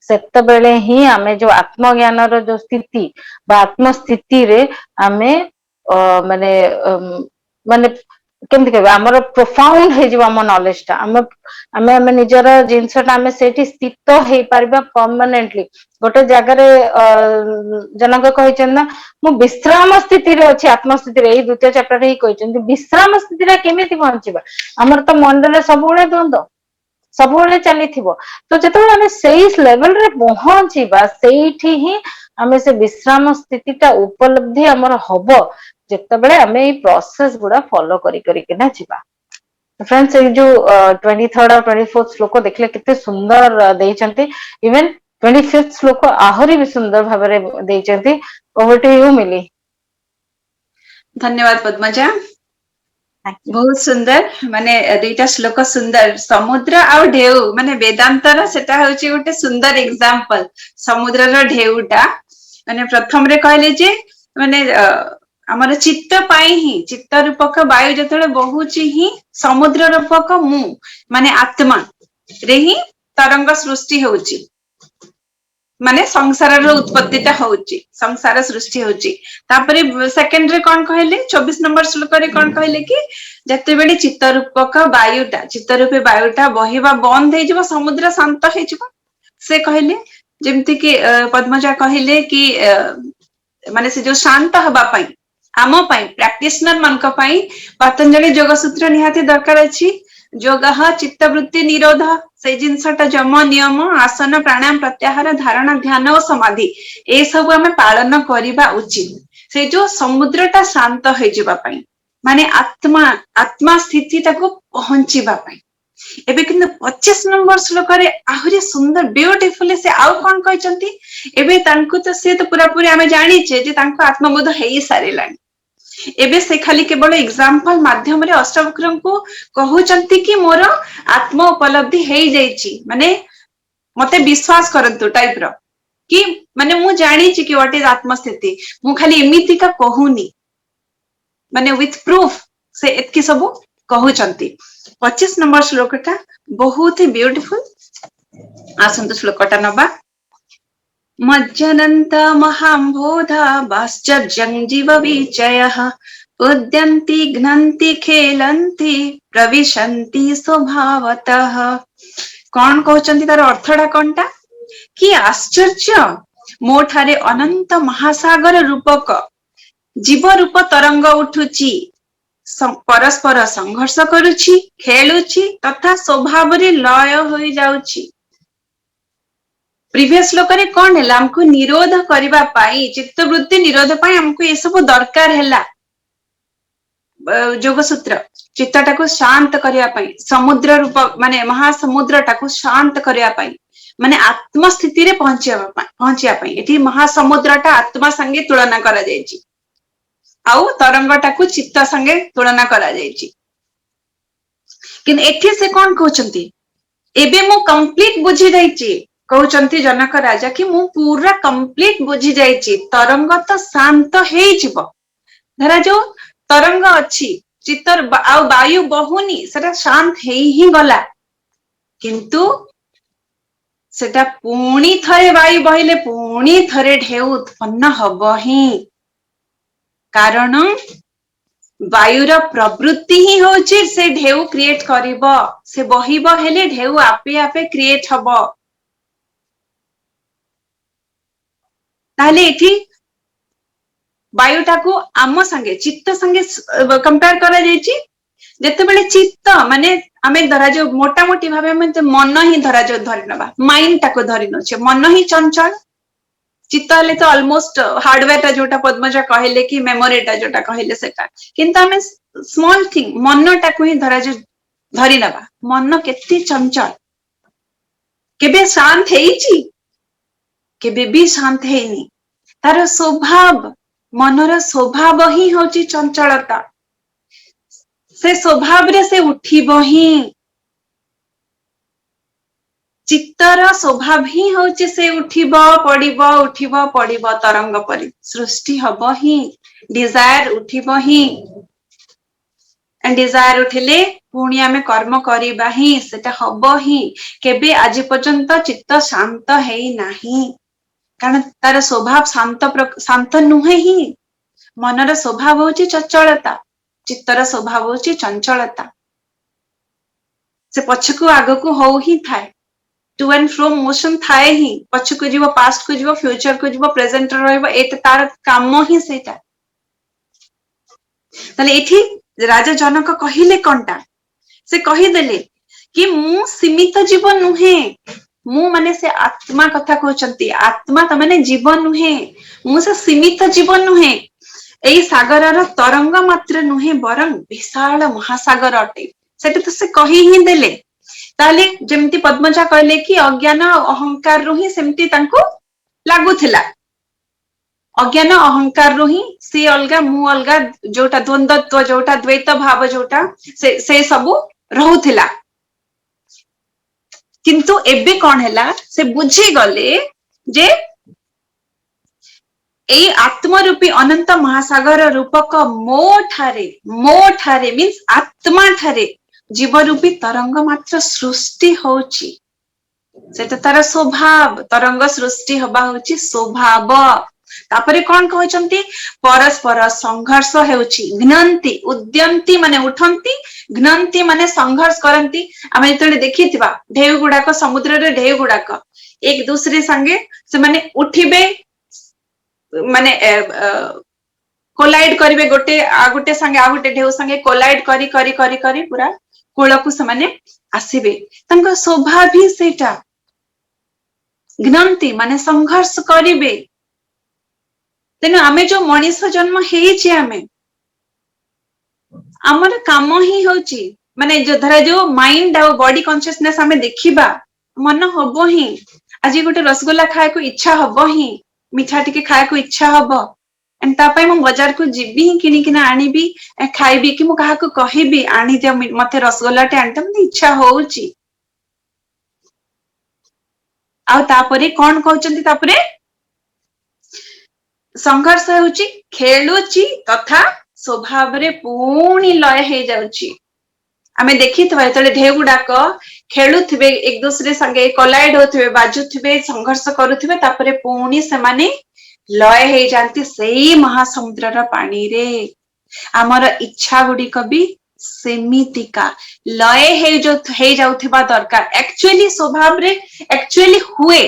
ସେତେବେଳେ ହିଁ ଆମେ ଯୋଉ ଆତ୍ମଜ୍ଞାନର ଯୋଉ ସ୍ଥିତି ବା ଆତ୍ମସ୍ଥିତିରେ ଆମେ ମାନେ ମାନେ କେମିତି କହିବା, ଆମର ପ୍ରୋଫାଉଣ୍ଡ ହେଇଯିବ ଆମ ନଲେଜ ଟା। ଆମେ ନିଜର ଜିନିଷ ଟା ଆମେ ସେଇଠି ସ୍ଥିତ ହେଇପାରିବା ପରମାନେଣ୍ଟଲି। ଗୋଟେ ଜାଗାରେ ଜନକ କହିଛନ୍ତି ନା, ମୁଁ ବିଶ୍ରାମ ସ୍ଥିତିରେ ଅଛି, ଆତ୍ମସ୍ଥିତିରେ। ଏଇ 2ୟ ଚାପ୍ଟରରେ ହିଁ କହିଛନ୍ତି ବିଶ୍ରାମ ସ୍ଥିତିରେ କେମିତି ପହଞ୍ଚିବା। ଆମର ତ ମନରେ ସବୁବେଳେ ଦ୍ୱନ୍ଦ, ସବୁବେଳେ ଚାଲିଥିବ। ତ ଯେତେବେଳେ ଆମେ ସେଇ ଲେଭେଲରେ ପହଞ୍ଚିବା, ସେଇଠି ହିଁ ଆମେ ସେ ବିଶ୍ରାମ ସ୍ଥିତି ଟା ଉପଲବ୍ଧି ଆମର ହବ, ଯେତେବେଳେ ଆମେ ଏଇ ପ୍ରୋସେସ ଗୁଡା ଫଲୋ କରିକିନା ଯିବା। ଫ୍ରେଣ୍ଡସ୍ ଏଇ ଯୋଉ 23rd ଆଉ 24th ଶ୍ଲୋକ ଦେଖିଲେ କେତେ ସୁନ୍ଦର ଦେଇଛନ୍ତି। ଇଭେନ 25th ଶ୍ଲୋକ ଆହୁରି ବି ସୁନ୍ଦର ଭାବରେ ଦେଇଛନ୍ତି। ଓଭର ଟୁ ୟୁ ମିଲି। ଧନ୍ୟବାଦ ପଦ୍ମଜା, ବହୁତ ସୁନ୍ଦର। ମାନେ 2ଟା ଶ୍ଲୋକ ସୁନ୍ଦର, ସମୁଦ୍ର ଆଉ ଢେଉ, ମାନେ ବେଦାନ୍ତର ସେଟା ହଉଛି ଗୋଟେ ସୁନ୍ଦର ଏକ୍ସାମ୍ପଲ। ସମୁଦ୍ରର ଢେଉଟା ମାନେ ପ୍ରଥମରେ କହିଲେ ଯେ ମାନେ ଆମର ଚିତ୍ତ ପାଇଁ ହିଁ, ଚିତ୍ତ ରୂପକ ବାୟୁ ଯେତେବେଳେ ବହୁଛି ହିଁ ସମୁଦ୍ର ରୂପକ ମୁଁ ମାନେ ଆତ୍ମା ରେ ହିଁ ତରଙ୍ଗ ସୃଷ୍ଟି ହଉଛି, ମାନେ ସଂସାରର ଉତ୍ପତ୍ତି ଟା ହଉଛି, ସଂସାର ସୃଷ୍ଟି ହଉଛି। ତାପରେ ସେକେଣ୍ଡରେ କଣ କହିଲେ, 24 ନମ୍ବର ଶ୍ଲୋକରେ କଣ କହିଲେ କି ଯେତେବେଳେ ଚିତ୍ତ ରୂପକ ବାୟୁଟା, ଚିତ୍ତ ରୂପୀ ବାୟୁଟା ବହିବା ବନ୍ଦ ହେଇଯିବ, ସମୁଦ୍ର ଶାନ୍ତ ହେଇଯିବ। ସେ କହିଲେ, ଯେମିତି କି ପଦ୍ମଜା କହିଲେ କି ମାନେ ସେ ଯୋଉ ଶାନ୍ତ ହବା ପାଇଁ, ଆମ ପାଇଁ ପ୍ରାକ୍ଟିସନର ମାନଙ୍କ ପାଇଁ ପତଞ୍ଜଳି ଯୋଗ ସୂତ୍ର ନିହାତି ଦରକାର ଅଛି। ଯୋଗ ଚିତ୍ତ ବୃତ୍ତି ନିରୋଧ, ସେଇ ଜିନିଷଟା ଯମ ନିୟମ ଆସନ ପ୍ରାଣାୟାମ ପ୍ରତ୍ୟାହାର ଧାରଣା ଧ୍ୟାନ ଓ ସମାଧି, ଏ ସବୁ ଆମେ ପାଳନ କରିବା ଉଚିତ। ସେଇ ଯୋଉ ସମୁଦ୍ର ଟା ଶାନ୍ତ ହେଇଯିବା ପାଇଁ, ମାନେ ଆତ୍ମା ସ୍ଥିତି ଟାକୁ ପହଞ୍ଚିବା ପାଇଁ। ଏବେ କିନ୍ତୁ 25 ନମ୍ବର ଶ୍ଲୋକରେ ଆହୁରି ସୁନ୍ଦର ବିୟୁଟିଫୁଲି ସେ ଆଉ କଣ କହିଛନ୍ତି, ଏବେ ତାଙ୍କୁ ତ ସିଏ ତ ପୁରା ପୁରି ଆମେ ଜାଣିଛେ ଯେ ତାଙ୍କୁ ଆତ୍ମବୋଧ ହେଇ ସାରିଲାଣି। ଏବେ ସେ ଖାଲି କେବଳ ଏକ୍ସାମ୍ପଲ ମାଧ୍ୟମରେ ଅଷ୍ଟବକ୍ରଙ୍କୁ କହୁଛନ୍ତି କି ମୋର ଆତ୍ମ ଉପଲବ୍ଧି ହେଇଯାଇଛି, ମାନେ ମତେ ବିଶ୍ବାସ କରନ୍ତୁ ଟାଇପ ର କି ମାନେ ମୁଁ ଜାଣିଛି କି ହ୍ୱାଟ ଇଜ ଆତ୍ମସ୍ଥିତି, ମୁଁ ଖାଲି ଏମିତିକା କହୁନି, ମାନେ ୱିଥ ପ୍ରୁଫ ସେ ଏତିକି ସବୁ କହୁଛନ୍ତି। 25 नंबर श्लोकटा बहुत ही ब्यूटीफुल। आसंतु श्लोकटा नबा। मज्जनन्त महाम्बोधा भाश्चर्यं जीवविचयः उद्यन्ति घ्नन्ति खेलन्ति प्रविशन्ति स्वभावतः। कौन कहउचंती तार अर्थटा कोनटा कि आश्चर्य मो ठारे अनंत महासागर रूपक जीव रूप तरंग उठुची परस्पर संघर्ष करुची खेलुची तथा स्वभाव रे लय होई जाउची। प्रीवियस श्लोक रे कौन है हमको निरोध करबा पाई चित्तवृत्ति निरोध पाई हमको ये सब दरकार हैला जोग सूत्र चित्तटाको शांत करबा पाई समुद्र रूप माने महासमुद्रटाको शांत करबा पाई माने आत्म स्थिति रे पहुंचिया पाई एठी महासमुद्रटा आत्मा संगे तुलना करा जायछि आउ तरंगटाको चित्त संगे तुलना करा जायछि। किन एठी से कौन कहउचंती एबे मो कंप्लीट बुझी जायछि कहउचंती जनक राजा कि मु पूरा कंप्लीट बुझी जायछि तरंग तो शांत हेइ जिवो धरा जो तरंग अछि चित्तर आउ वायु बहुनी सेटा शांत हेइ ही गला किंतु सेटा पुणी थरे वायु बहिले पुणी थरे ढेउ उत्पन्न हबो ही कारण वायुर प्रवृत्ति ही होची से ढेउ क्रिएट करिवो से बहिबो हेले ढेउ आपे आपे क्रिएट हबो। ताहले एठी वायुटाको आम संगे चित्त संगे कंपेयर करा जायछि जेते बेले चित्त माने आमे धरा जो मोटा मोटी भाबे आमे मन ही धरा जो धरि नबा माइंड टाको धरि नछे मन ही चंचल चित्त हले तो ऑलमोस्ट हार्डवेयर टा जोटा पद्मजा कहले कि मेमोरी टा जोटा कहले सेटा किंतु आमे स्मॉल थिंग मन टाको ही धरा जो धरि नबा मन केते चंचल केबे शांत हेइछि केबे भी शांत हेइनी तार स्वभाव मनर स्वभाव ही होची चंचलता से स्वभाव रे से उठिबो ही चित्तर स्वभाव ही होची से उठिबो पड़िबो तरंग परि सृष्टि हबो he desire उठिबो he and desire उठिले पुणी आमे कर्म करिबा ही सेटा हबो ही केबे आज पर्यंत चित्त शांत हेइ नाही कारण तार स्वभाव शांत नुहे ही मनर स्वभाव होची चंचलता चित्तर स्वभाव होची चंचलता से पछकु आगकु हो ही थाए टू एंड फ्रो मोशन थाए ही पछकु जीवो पास्ट को जीवो फ्यूचर को जीवो प्रेजेंट रहइबो एत तार काम ही सेटा। तले एठी राजा जनक कहिले कोनटा से कहि देले कि मु सीमित जीवन नुहे मु माने से आत्मा कथा कहउचंती आत्मा त माने जीवन नुहे मु से सीमित जीवन नुहे एई सागरर तरंग मात्र नुहे बरं विशाल महासागर अटे सेटा तो से कहि ही देले। ताले जेमती पद्मजा कहले कि अज्ञान अहंकार रु ही सेमती तांको लागुथिला अज्ञान अहंकार रु ही से अलगा मु अलगा जोटा द्वंद्वत्व जोटा द्वैत भाव जोटा से सबु रहुथिला किंतु एबे कौन हैला से बुझी गले जे एई आत्मरूपी अनंत महासागर रूपक मो ठारे मीन्स आत्मा ठारे जीव रूपी तरंग मात्र सृष्टि होची सेटा तार स्वभाव तरंग सृष्टि हबा होची स्वभाव। तापरे कौन कहउचंती परस्पर संघर्ष हेउची घ्नंती उद्यंती माने उठंती घ्नंती माने संघर्ष करंती आमे जतले देखिथिबा ढेउ गुडाक समुद्र रे ढेउ गुडाक एक दूसरे संगे से माने उठिबे माने कोलाइड करिवे गोटे संगे आ गोटे ढेउ संगे कोलाइड करी करी करी करी पूरा कूलकु से माने आसीबे तंको स्वभाव भी सेटा घ्नंती माने संघर्ष करिवे तेनु आमे जो मनीष जन्म हेइछि आमे हमर काम ही होची माने जो धरा जो माइंड और बॉडी कॉन्शियसनेस आमे देखिबा मन हबो ही आज गोटे रसगोल्ला खाए को इच्छा हबो ही मिठा टिके खाए को इच्छा हबो एंड तापाई मु बाजार को जिबी ही किनी किना आनीबी खाइबी कि मु काहा को कहिबी आनी दिया मते रसगोल्ला टे आनते मते इच्छा होउची आ तापरे कोन कहउचंती तापरे संघर्ष होउची खेलुची तथा स्वभाव रे पूर्ण लय हे जाउची आमे देखिथबा जेतले ढेउ गुडाक खेलुथिबे एक दूसरे संगे कोलाइड होथिबे बाजुथिबे संघर्ष करुथिबे तापरे पुणी सेमाने लय हे जानती सेई महासमुद्रर पानी रे आमर इच्छा गुड़िक भी सेमितिका लय हे जाउथिबा दरकार एक्चुअली स्वभाव रे एक्चुअली हुए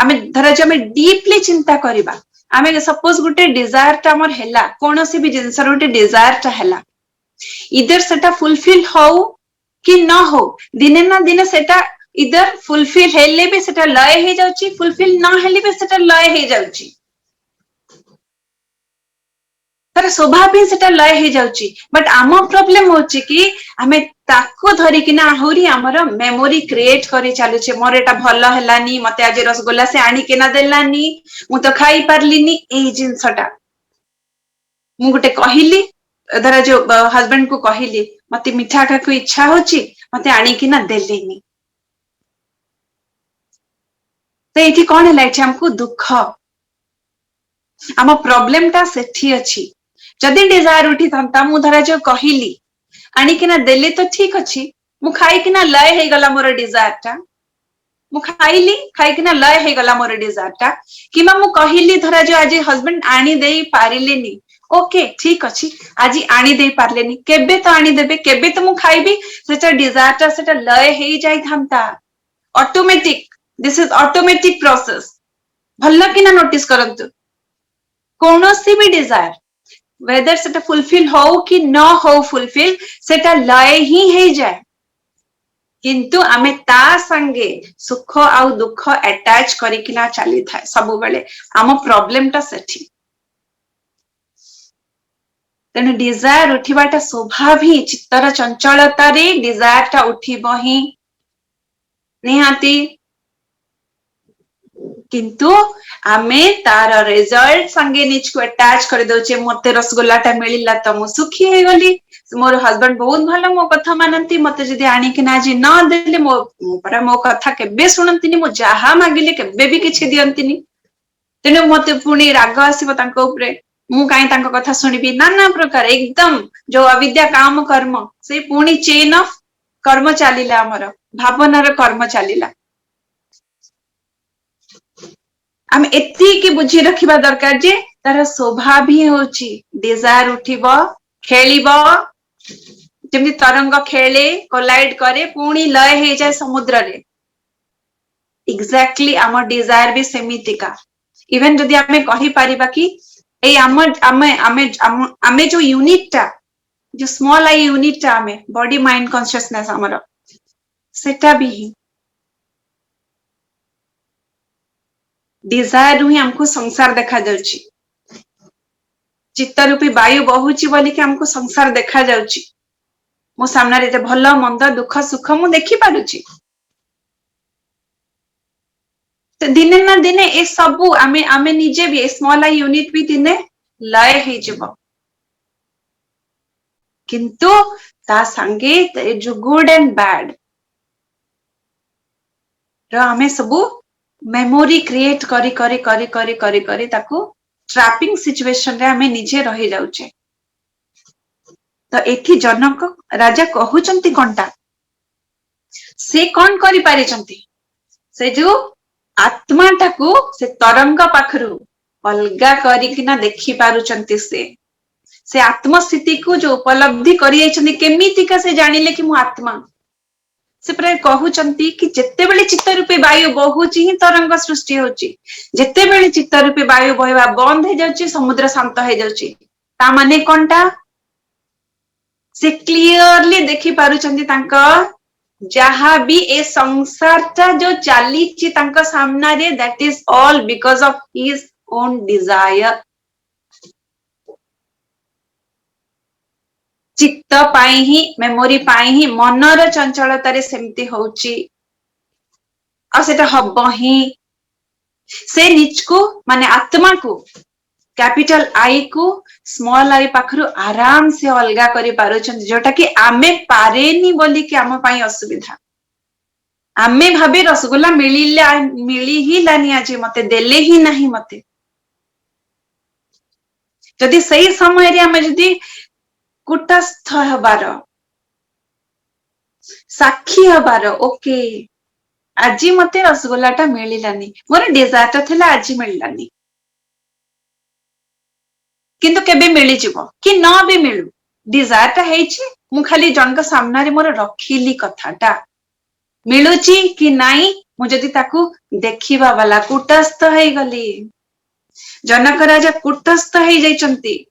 आमे धरा जे आमे डीपली चिंता करिबा आमे सपोज गुटे डिजायर ता हमर हैला कोनोसी भी जिंसर गुटे डिजायर ता हैला इधर सेटा फुलफिल हो कि न हो दिने ना दिने सेटा इधर फुलफिल हेले भी सेटा लय हे जाउची फुलफिल न हेले भी सेटा लय हे जाउची तार स्वभाव ही सेटा लय हे जाउची बट आम प्रॉब्लम होची कि आमे ताको धरी किना आहुरी हमर मेमोरी क्रिएट करी चालुचे मोर एटा भलो हेलानी मते आज रसगोल्ला से आनी केना देलानी मु तो खाई पारलिनी एई जिंसटा मु गुटे कहिली धरा जो हस्बैंड को कहिली मते मिठा खाकु इच्छा होची मते आनी किना देलेनी तो एठी कोन हैला एठी हमकु दुख आम प्रॉब्लम ता सेठी अछि जदि डिजायर उठी थांता मु धरा जो कहिली आनी किना देले तो ठीक अछि मु खाई किना लय हे गला मोर डिजायर ता मु खाइली खाई किना लय हे गला मोर डिजायर ता किमा मु कहिली धरा जो आज हस्बैंड आनी देई पारिलेनी ओके ठीक अछि आज आनी देई पारलेनी केबे तो आनी देबे केबे तो मु खाइबी सेटा डिजायर ता सेटा लय हे जाई थांता automatic this is automatic process भल्ला किना नोटिस करंतु कोनोसी भी डिजायर वेदर सेटा फुलफिल हो कि न हो फुलफिल सेटा लय ही हे जाए किंतु आमे ता संगे सुख आउ दुख अटैच करिकिना चली थाए सब बेले आम प्रॉब्लम ता सेठी तेणु डिजायर उठिबाटा स्वभाव ही चित्तर चंचलता रे डिजायर ता उठिबो ही निहाती किंतु आमे तार रिजल्ट संगे निज को अटैच कर दोचे मते रसगोल्ला ता मिलिला त मु सुखी हे गली मोर हस्बैंड बहुत भलो मो कथा मानंती मते जदी आनी कि नाजी न देले मो परा मो कथा केबे सुनंतिनी मो जाहा मागिले केबे भी किछि दियंतिनी तेनु मते पुणी राग आसीबो तांको उपरे मु काई तांको कथा सुनिबी नाना प्रकार एकदम जो अविद्या काम कर्म से पुणी चेन ऑफ कर्म चालिला हमर भावनार कर्म चालिला आम एति के बुझी रखिबा दरकार जे तार स्वभाव ही होची डिजायर उठिबो खेलिबो जेमि तरंग खेले कोलाइड करे पुणी लय हे जाय समुद्र रे एग्जैक्टली आम डिजायर भी सेमितिका इवन जदि आमे कहि परिबा कि ए आमे जो यूनिट टा जो स्मॉल आई यूनिट टा आमे बॉडी माइंड कॉन्शियसनेस हमर सेटा भी डिजायर ही हमको संसार देखा जाउची चित्त रूपी वायु बहुची बोली कि हमको संसार देखा जाउची मो सामने रे भलो मंद दुख सुख मु देखि पारुची तो दिने ना दिने ए सबु आमे आमे निजे भी स्मॉल आई यूनिट भी दिने लय हे जबो किंतु ता संगे जो गुड एंड बैड रो आमे सबु मेमोरी क्रिएट करी करी करी करी करी करी ताकू ट्रैपिंग सिचुएशन रे हमें निजे रही जाउचे तो एठी जनक राजा कहउचंती कोनटा से कोन करि पारे चंती से जो आत्मा टाकू से तरंग पाखरु अलगा करी किना देखि पारुचंती से आत्म स्थिति को जो उपलब्धि करि आइचंती केमितिका से जानिले कि मु आत्मा से प्राय कहउचंती कि जेते बेले चित्त रूपी वायु बहुची ही तरंग सृष्टि होची जेते बेले चित्त रूपी वायु बहिबा बंद हे जाउची समुद्र शांत हे जाउची ता माने कोनटा से क्लियरली देखि पारुचंती तांका जहा भी ए संसार ता जो चालीची तांका सामना रे that is all because of his own desire चित्त पाई ही मेमोरी पाई ही मनर चंचलता रे सेमती होची आ सेटा हब ही से निज को माने आत्मा को कैपिटल आई को स्मॉल आई पाखरु आराम से अलगा करि पारुचंती जोटा कि आमे पारेनी बोली कि आम पाई असुविधा आमे भाबे रसगोल्ला मिली ही लानी आज मते देले ही नहीं मते जदि सही समय रे आमे जदि कुटस्थ हबार साक्षी हबार ओके आज मते रसगोल्लाटा मिलिलानी मोर डिजायर थिला आज मिललानी किंतु केबे मिली जिवो कि न भी मिलू डिजायर टा हेछि मु खाली जनक सामना रे मोर रखिली कथाटा मिलुची कि नाई मु जदि ताकू देखिबा वाला कुटस्थ हेई गली जनक राजा कुटस्थ हेई जाइचंती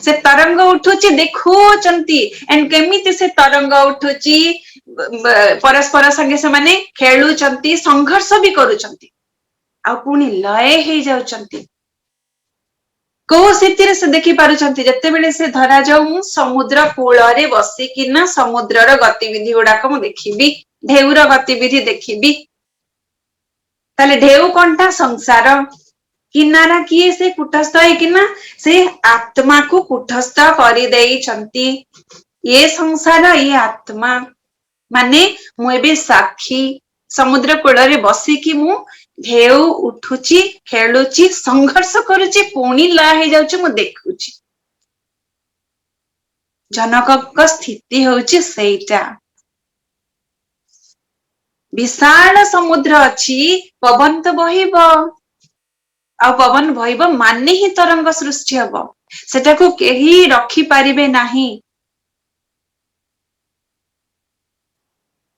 से तरंग उठुची देखुचंती एंड केमिति से तरंग उठुची परस्पर संगे से माने खेलुचंती संघर्ष भी करूचंती आ पुणी लय हेई जाउचंती को स्थिति से देखि पारुचंती जते बेले से धरा जाऊ समुद्र कूଳରେ बसिकिना समुद्रर गतिविधि गुडाक मु देखिबी ढेउर गतिविधि देखिबी ताले ढेउ कोनटा संसार किनारा किए से कुटस्थ किना से आत्मा को कुटस्थ करि देइचंती ये संसार ये आत्मा माने मु एबे साक्षी समुद्र कूଳରେ बसिकी मु ढेउ उठुची खेलुची संघर्ष करुची पुणी लय हेई जाउची मु देखुची जनक स्थिति होउची सेटा विशाल समुद्र अछि पवन तो बहिब आ पवन बहिब माने ही तरंग सृष्टि हब सेटाको केही रखी पारिबे नाही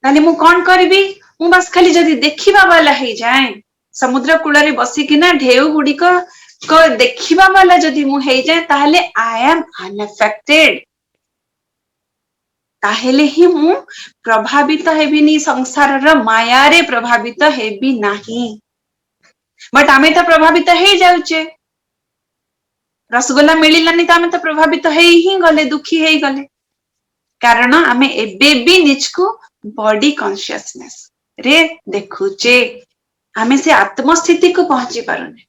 ताले मु कोन करबी मु बस खाली जदि देखिबा वाला हेई जाए समुद्र कूଳରେ बसिकिना ढेउ गुडिक को देखिबा वाला जदि मु हेई जाए ताहले आई एम अनअफेक्टेड ताहेले ही मु प्रभावित हेबिनी संसारर माया रे प्रभावित हेबी नाही बट आमे तो प्रभावित हेई जाउचे रसगोल्ला मिलिलानी तो आमे तो प्रभावित हेई ही गले दुखी हेई गले कारण आमे एबे भी निजको बॉडी कॉन्शियसनेस रे देखुचे आमे से आत्मस्थिति को पहुंची पारुने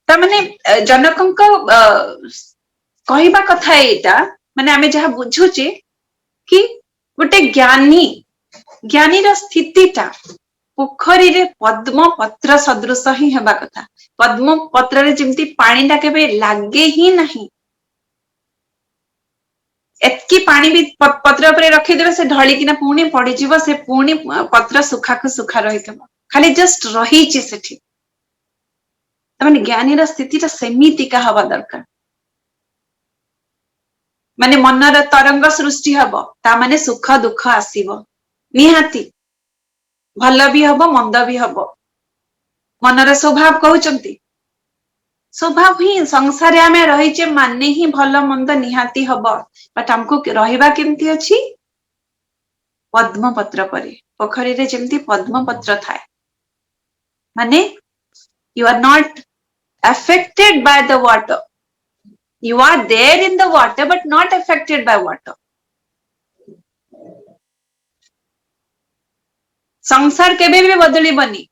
त माने जनकंक कहिबा कथा एटा माने आमे जहा बुझुचे कि गोटे ज्ञानी रो स्थितिटा पोखरी रे पद्म पत्र सदृश ही हेबा कथा पद्म पत्र रे जेमती पानी टा केबे लागे ही नहीं एतकी पानी भी पत्र उपरे रखी देबे से ढळी किना पुणी पड़ी जीवो से पुणी पत्र सुखा को सुखा रहितबो खाली जस्ट रहीची सेठी तमाने ज्ञानी रो स्थितिटा सेमितिका हवा दरकार माने मनर तरंग सृष्टि हबो ता माने सुख दुख आसीबो निहाती भल भी हबो मंद भी हबो मनर स्वभाव कहउचंती स्वभाव ही संसार आमे रहीचे माने ही भल मंद निहाती हबो बट हमको रहिबा केमती अछि पद्म पत्र परे पोखरी रे जेमती पद्म पत्र थाए माने you are not affected by the water you are there in the water but not affected by water संसार केबे भी बदली बनी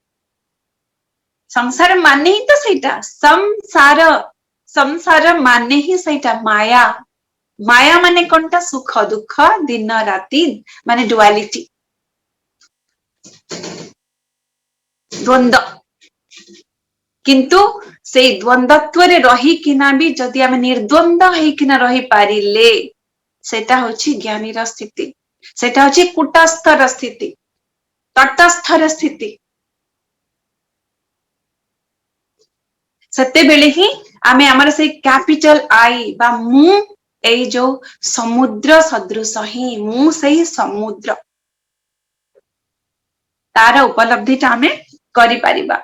संसार माने ही तो सेटा संसार माने ही सेटा माया माया माने कोनटा सुख दुख दिन राति माने डुअलिटी द्वंद्व किंतु से द्वंद्वत्व रे रही किना भी जदि आमे निर्द्वंद्व हेई किना रही पारिले सेटा होची ज्ञानी रा स्थिति सेटा होची कुटस्थ रा स्थिति तटस्थ रा स्थिति सते बेले ही आमे हमर से कैपिटल आई बा मु एई जो समुद्र सदृश ही मु सही समुद्र तार उपलब्धिटा आमे करि पारिबा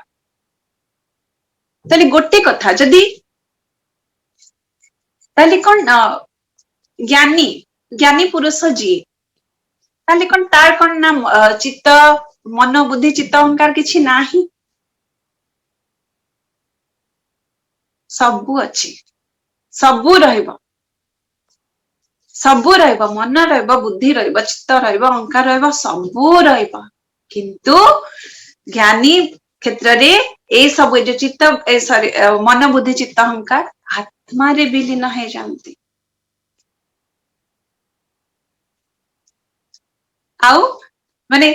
ताले गोटे कथा जदि ताले कोन ज्ञानी पुरुष जी ताले कोन तार कोन ना चित्त मन बुद्धि चित्त अहंकार किछि नाही सबु अछि सबु रहइबो मन रहइबो बुद्धि रहइबो चित्त रहइबो अहंकार रहइबो सबु रहइबो किंतु ज्ञानी क्षेत्र रे ए सब जो चित्त सॉरी मन बुद्धि चित्त अहंकार आत्मा रे विलीन है जानती आउ माने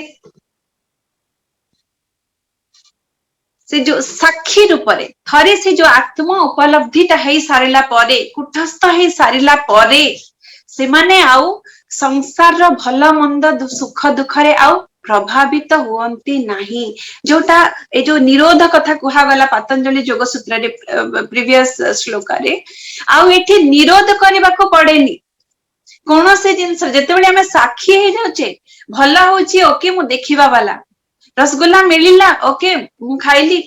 से जो साक्षी रूपरे थरे से जो आत्म उपलब्धिटा हेई सारिला परे कुटस्थ हेई सारिला परे से माने आउ संसार रो भल मंद सुख दुखरे आउ प्रभावित हुअंती नाही जोटा ए जो निरोध कथा कुहा गला पतंजलि योग सूत्र रे प्रीवियस श्लोक रे आउ एठी निरोध करबा को पड़ेनी कौन से जिनस जेतेबेले हमें साक्षी हे जाउचे भला होची ओके मु देखिबा वाला रसगुल्ला मिलिला ओके मु खाइली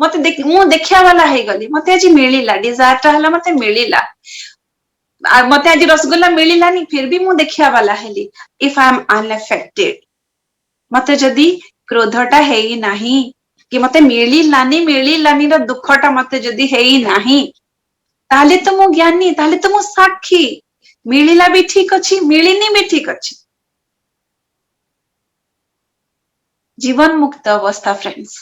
मते मु देखिया वाला हे गली मते आज मिलिला डिजायर ता हला मते मिलिला मते आज रसगुल्ला मिलिलानी फिर भी मु देखिया वाला हेली इफ आई एम अनअफेक्टेड मते जदी क्रोधटा हेई नाही कि मते मिलिलानी रो दुखटा मते जदी हेई नाही ताले तो मु ज्ञानी ताले तो मु साक्षी मिलिला भी ठीक अछि मिलिनी भी ठीक अछि जीवन मुक्त अवस्था फ्रेंड्स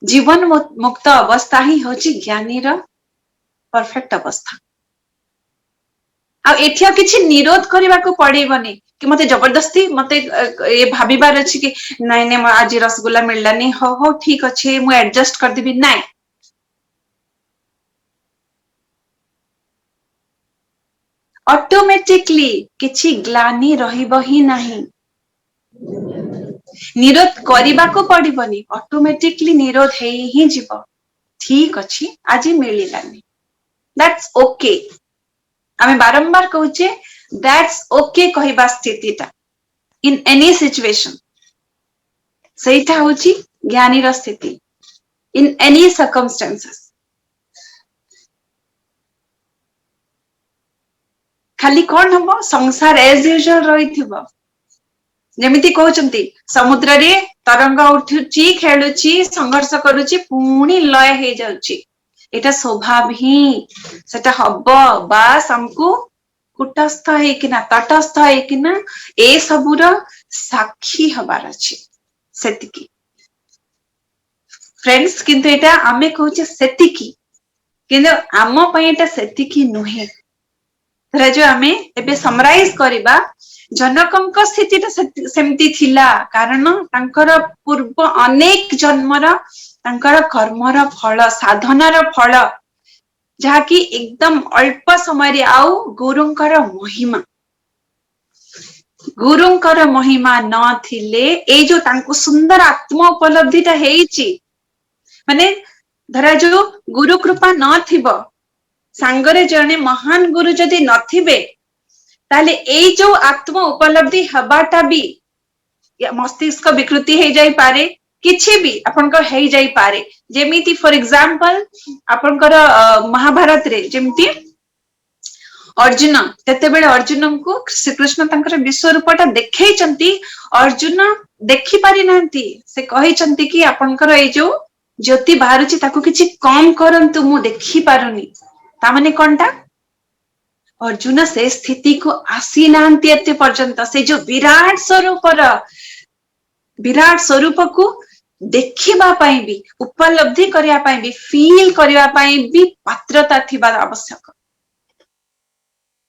जीवन मुक्त अवस्था ही होची ज्ञानी रो परफेक्ट अवस्था आ एठिया किछि निरोध करबा को पड़ेबनी कि मते जबरदस्ती मते ए भाबिबार अछि कि नै नै आज रसगुल्ला मिललानी हो हो ठीक अछि मु एडजस्ट कर देबी नै ऑटोमेटिकली किछि ग्लानी रहिबो ही नाही निरोध करबा को पड़िबनी ऑटोमेटिकली निरोध हेई ही जीव ठीक अछि आज मिलिलानी दैट्स ओके आमे बारंबार कहूचे दैट्स ओके कहबा स्थितिटा इन एनी सिचुएशन सेटा होची ज्ञानी रो स्थिति इन एनी सर्कमस्टेंसेस खाली कौन हम संसार एज यूजुअल रहिथिबो जेमिति कहउचंती समुद्र रे तरंग उठुची खेलुची संघर्ष करूची पुणी लय हे जाउची एटा स्वभाव ही सेटा हब बास हमकु कुटस्थ है किना तटस्थ है किना ए सबुर साक्षी हबार अछि सेतिकी फ्रेंड्स किंतु एटा आमे कहउचे सेतिकी किंतु आम पई एटा सेतिकी नुहे धरा जो आमे एबे समराइज करिबा जनकंक स्थितिटा सेमती थिला कारण तांकर पूर्व अनेक जन्मर तांकर कर्मर फल साधनार फल जहा कि एकदम अल्प समय रे आउ गुरुंकर महिमा न थिले ए जो तांको सुंदर आत्म उपलब्धिटा हेइची माने धरा जो गुरु कृपा न थिबो सांगरे जने महान गुरु जदि नथिबे ताले ए जो आत्म उपलब्धि हबाटा भी मस्तिष्क विकृति हे जाई पारे किछि भी आपनकर हे जाई पारे जेमिति फॉर एग्जांपल आपनकर महाभारत रे जेमिति अर्जुन तेते बेले अर्जुन को श्री कृष्ण तांकर विश्व रूपटा देखैचंती अर्जुन देखि पारि नांती से कहिचंती कि आपनकर ए जो ज्योति बाहरुची ताको किछि कम करंतु मु देखि पारुनी ता माने कोनटा अर्जुन से स्थिति को आसी नांती एते पर्यंत से जो विराट स्वरूप को देखिबा पाई भी उपलब्धि करिया पाई भी फील करिया पाई भी पात्रता थिबा आवश्यक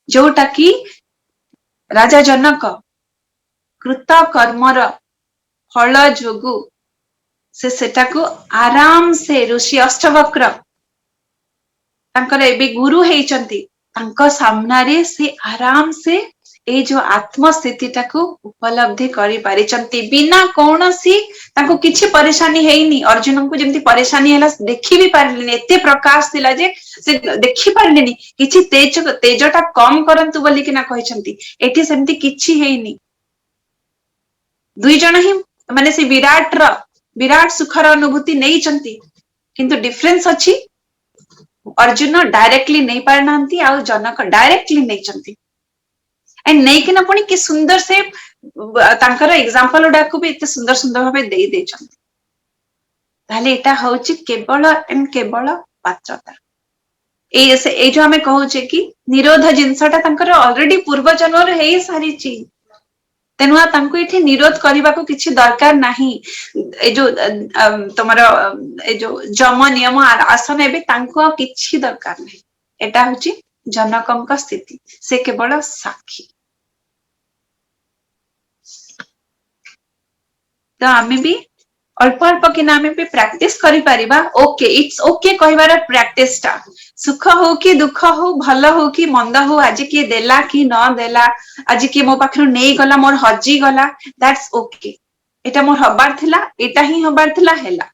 जोटा कि राजा जनक कृत कर्मर फल जोगु से सेटा को आराम से ऋषि अष्टवक्र तांकर एबे गुरु हेइचंती तांको सामना रे से आराम से ए जो आत्म स्थितिटा को उपलब्धि करि पारिचंती बिना कोनोसी तांको किछि परेशानी हेइनी अर्जुन को जेमति परेशानी हला देखि भी पारलिनी एते प्रकाश थिला जे से देखि पारलिनी किछि तेजटा कम करंतु बोली कि ना कहिचंती एठी सेमति किछि हेइनी दुई जण ही माने से विराट सुखर अनुभूति नैचंती किंतु डिफरेंस अछि अर्जुन डायरेक्टली नहीं पारनांती आ जनक डायरेक्टली नैचंती एंड नै कि ना पुणी कि सुंदर से तांकर एग्जांपल डाकू भी इतने सुंदर सुंदर भाबे देई देचंती ताले एटा होची केवल एंड केवल पात्रता ए जो हमें कहूचे कि निरोध जिनसटा तांकर ऑलरेडी पूर्व जन्मर हेई सारीची तेनु तांको इथे निरोध करबा को किछि दरकार नाही ए जो तमरो ए जो जम नियम आसन एबे तांको किछि दरकार नाही एटा होची जनकंक स्थिति से केवल साक्षी तो आमे भी अल्प अल्प किना आमे भी प्रैक्टिस करि परिबा ओके इट्स ओके कहबार प्रैक्टिस टा सुख हो कि दुख हो भल हो कि मंद हो आज किए देला कि न देला आज किए मो पाखरु नै गला मोर हजी गला दैट्स ओके एटा मोर हबार थिला एटा ही हबार थिला हैला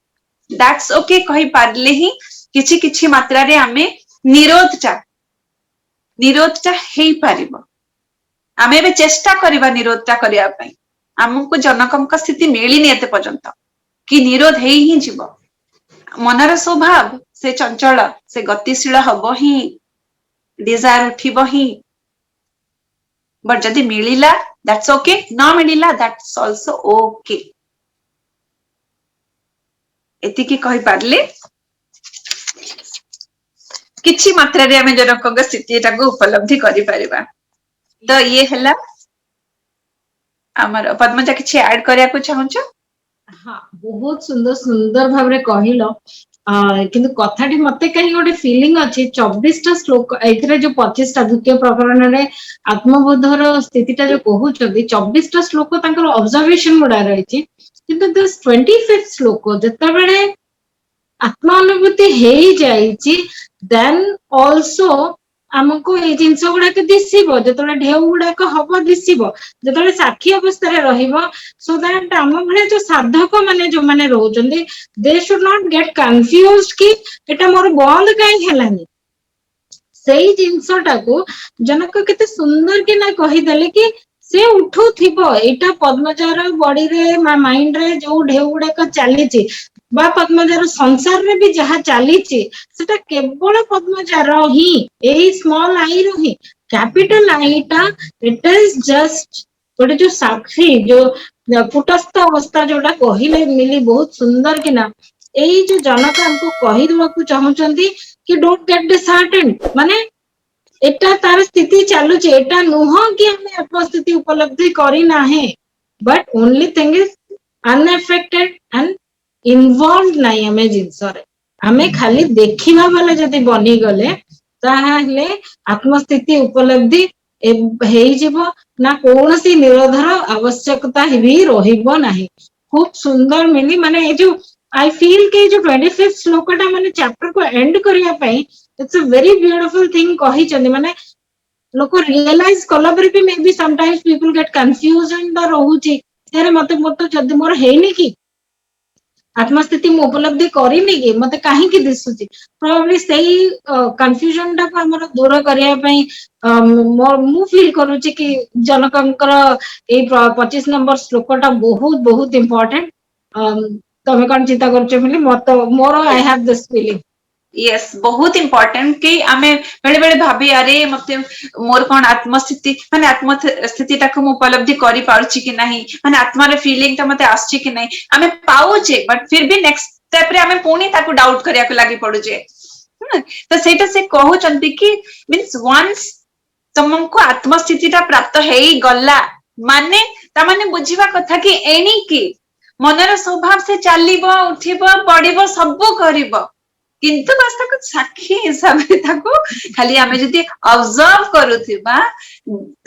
दैट्स ओके कहि पारले ही किछि किछि मात्रा रे आमे निरोधटा हेई पारिबो आमे बे चेष्टा करिबा निरोधटा करिया पई हमको जनकमका स्थिति मिलिनी एते पर्यंत कि निरोध हेई ही जीवो मनर स्वभाव से चंचल से गतिशील हबो ही डिजायर उठिबो ही बट जदि मिलिला दैट्स ओके न मिलिला दैट्स आल्सो ओके एति की कहि पारले किछि मात्रा रे आमे जनकक स्थिति टाको उपलब्धि करि परिबा तो ये हला हमर पद्मजा किछि ऐड करिया को चाहूछ हाँ बहुत सुंदर सुंदर भाव कहल किंतु कथाटी मते कहीं गोटे फीलिंग अच्छी 24टा श्लोक एथिरे जो 25टा द्वितीय प्रकरण रे आत्मबोधर स्थितिटा जो कहउछथि 24टा श्लोक तांकर ऑब्जर्वेशन गुडा रहिछि किंतु दिस 25th श्लोक जत्ता बेले आत्मा अनुभूति हेई जाइछि देन आल्सो आमको ये जिनस गुड़ाक दिशब जो ढेउ गुड़ाक हम दिशब जो साक्षी अवस्था रहिबो सो दैट आम भाई जो साधक माने जो माने रोचंदी they should not get confused कि एटा मोर बंद कहीं हेलानी सेही जिनसटा को जनक केते सुंदर कि ना कहि देले कि से उठू थिबो एटा पद्मजार बॉडी रे माइंड रे जो ढेउ गुड़ाक चलीछि बा पद्मजार संसार रे भी जहा चलीछि सेटा केवल पद्मजार ही एही स्मॉल आई रो ही कैपिटल आईटा इट इज जस्ट गोटे जो साक्षी जो कुटस्थ अवस्था जोटा कहले मिली बहुत सुंदर कि ना एही जो जनक हमको कहि देबा को चाहउचंदी कि डोंट गेट डिसहार्टेंड माने एटा तार स्थिति चालू छे एटा नुह कि हमें आत्मस्थिति उपलब्धि करी ना है but only thing is unaffected and involve नहीं हमें जिनस हमें खाली देखिबा वाला जदी बनी गले ताहले आत्मस्थिति उपलब्धि हेई जीवो ना कोनोसी निरोधर आवश्यकता भी रहिबो नाही खूब सुंदर मिली माने ए जो आई फील के जो 25th श्लोकटा माने चैप्टर को एंड करिया पई it's a very beautiful thing कहि चंदी माने लोक रियलाइज कला पर भी maybe sometimes people get confusion रहउची अरे मते मोर जदी मोर हेनी की आत्मस्थिति मु उपलब्धि करिनी कि मते काहे की दिसुची प्रोबब्ली सेही कंफ्यूजन टा को हमर दूर करिया पई मु फील करूची कि जनकंकर ए 25 नंबर श्लोकटा बहुत बहुत इंपोर्टेंट तमे कोन चिंता करछो मिली मोर I have this feeling yes बहुत इंपोर्टेंट कि आमे बेले बेले भाबी अरे मते मोर कोन आत्मस्थिति माने आत्मस्थिति टाको मु उपलब्धि करि पारुची कि नाही माने आत्मार फीलिंग ता मते आछी कि नाही आमे पाउचे बट फिर भी नेक्स्ट स्टेप रे आमे पुनी ताको डाउट करिया को लागि पडुचे तो सेटा से कहू चंती कि मींस वंस तुमको आत्मस्थितिटा प्राप्त हेई गला माने ता माने बुझिबा कथा कि एनी कि मनर स्वभाव से चलिबो उठिबो पडिबो सब करिबो किंतु बस ताको साक्षी हिसाब रे ताको खाली आमे जदी ऑब्जर्व करूथिबा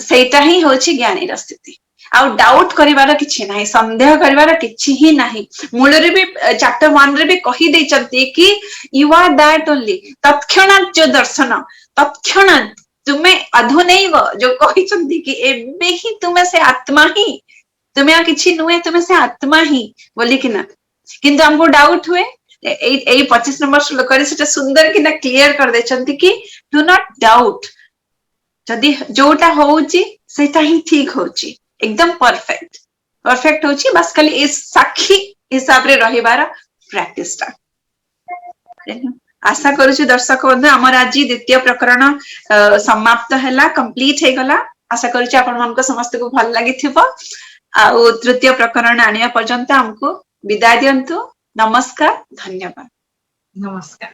सेटा ही होची ज्ञानी स्थिति आ डाउट करिवार किछि नाही संदेह करिवार किछि ही नाही मूल रे भी चैप्टर 1 रे भी कहि दे चंती कि यू आर दैट ओनली तत्क्षणात जो दर्शन तत्क्षणात तुमे अधुनैव जो कहि चंती कि एबे ही तुमे से आत्मा ही तुमे आ किछि नुए तुमे से आत्मा ही बोली कि ना किंतु हमको डाउट हुए 25 नंबर श्लोक रे सेटा सुंदर कि ना क्लियर कर दे चंती कि डू नॉट डाउट जदी जोटा होउची सेटा ही ठीक होउची एकदम परफेक्ट होची बस खाली इस साक्षी हिसाब रे रहिबार प्रैक्टिस ता आशा करूछु दर्शक बंधु हमर आज द्वितीय प्रकरण समाप्त हैला कंप्लीट हे गला आशा करूछु आपण मन को समस्त को भल लागिथिबो आ तृतीय प्रकरण आनिया पर्यंत हमको विदाय दियंतु नमस्कार धन्यवाद नमस्कार।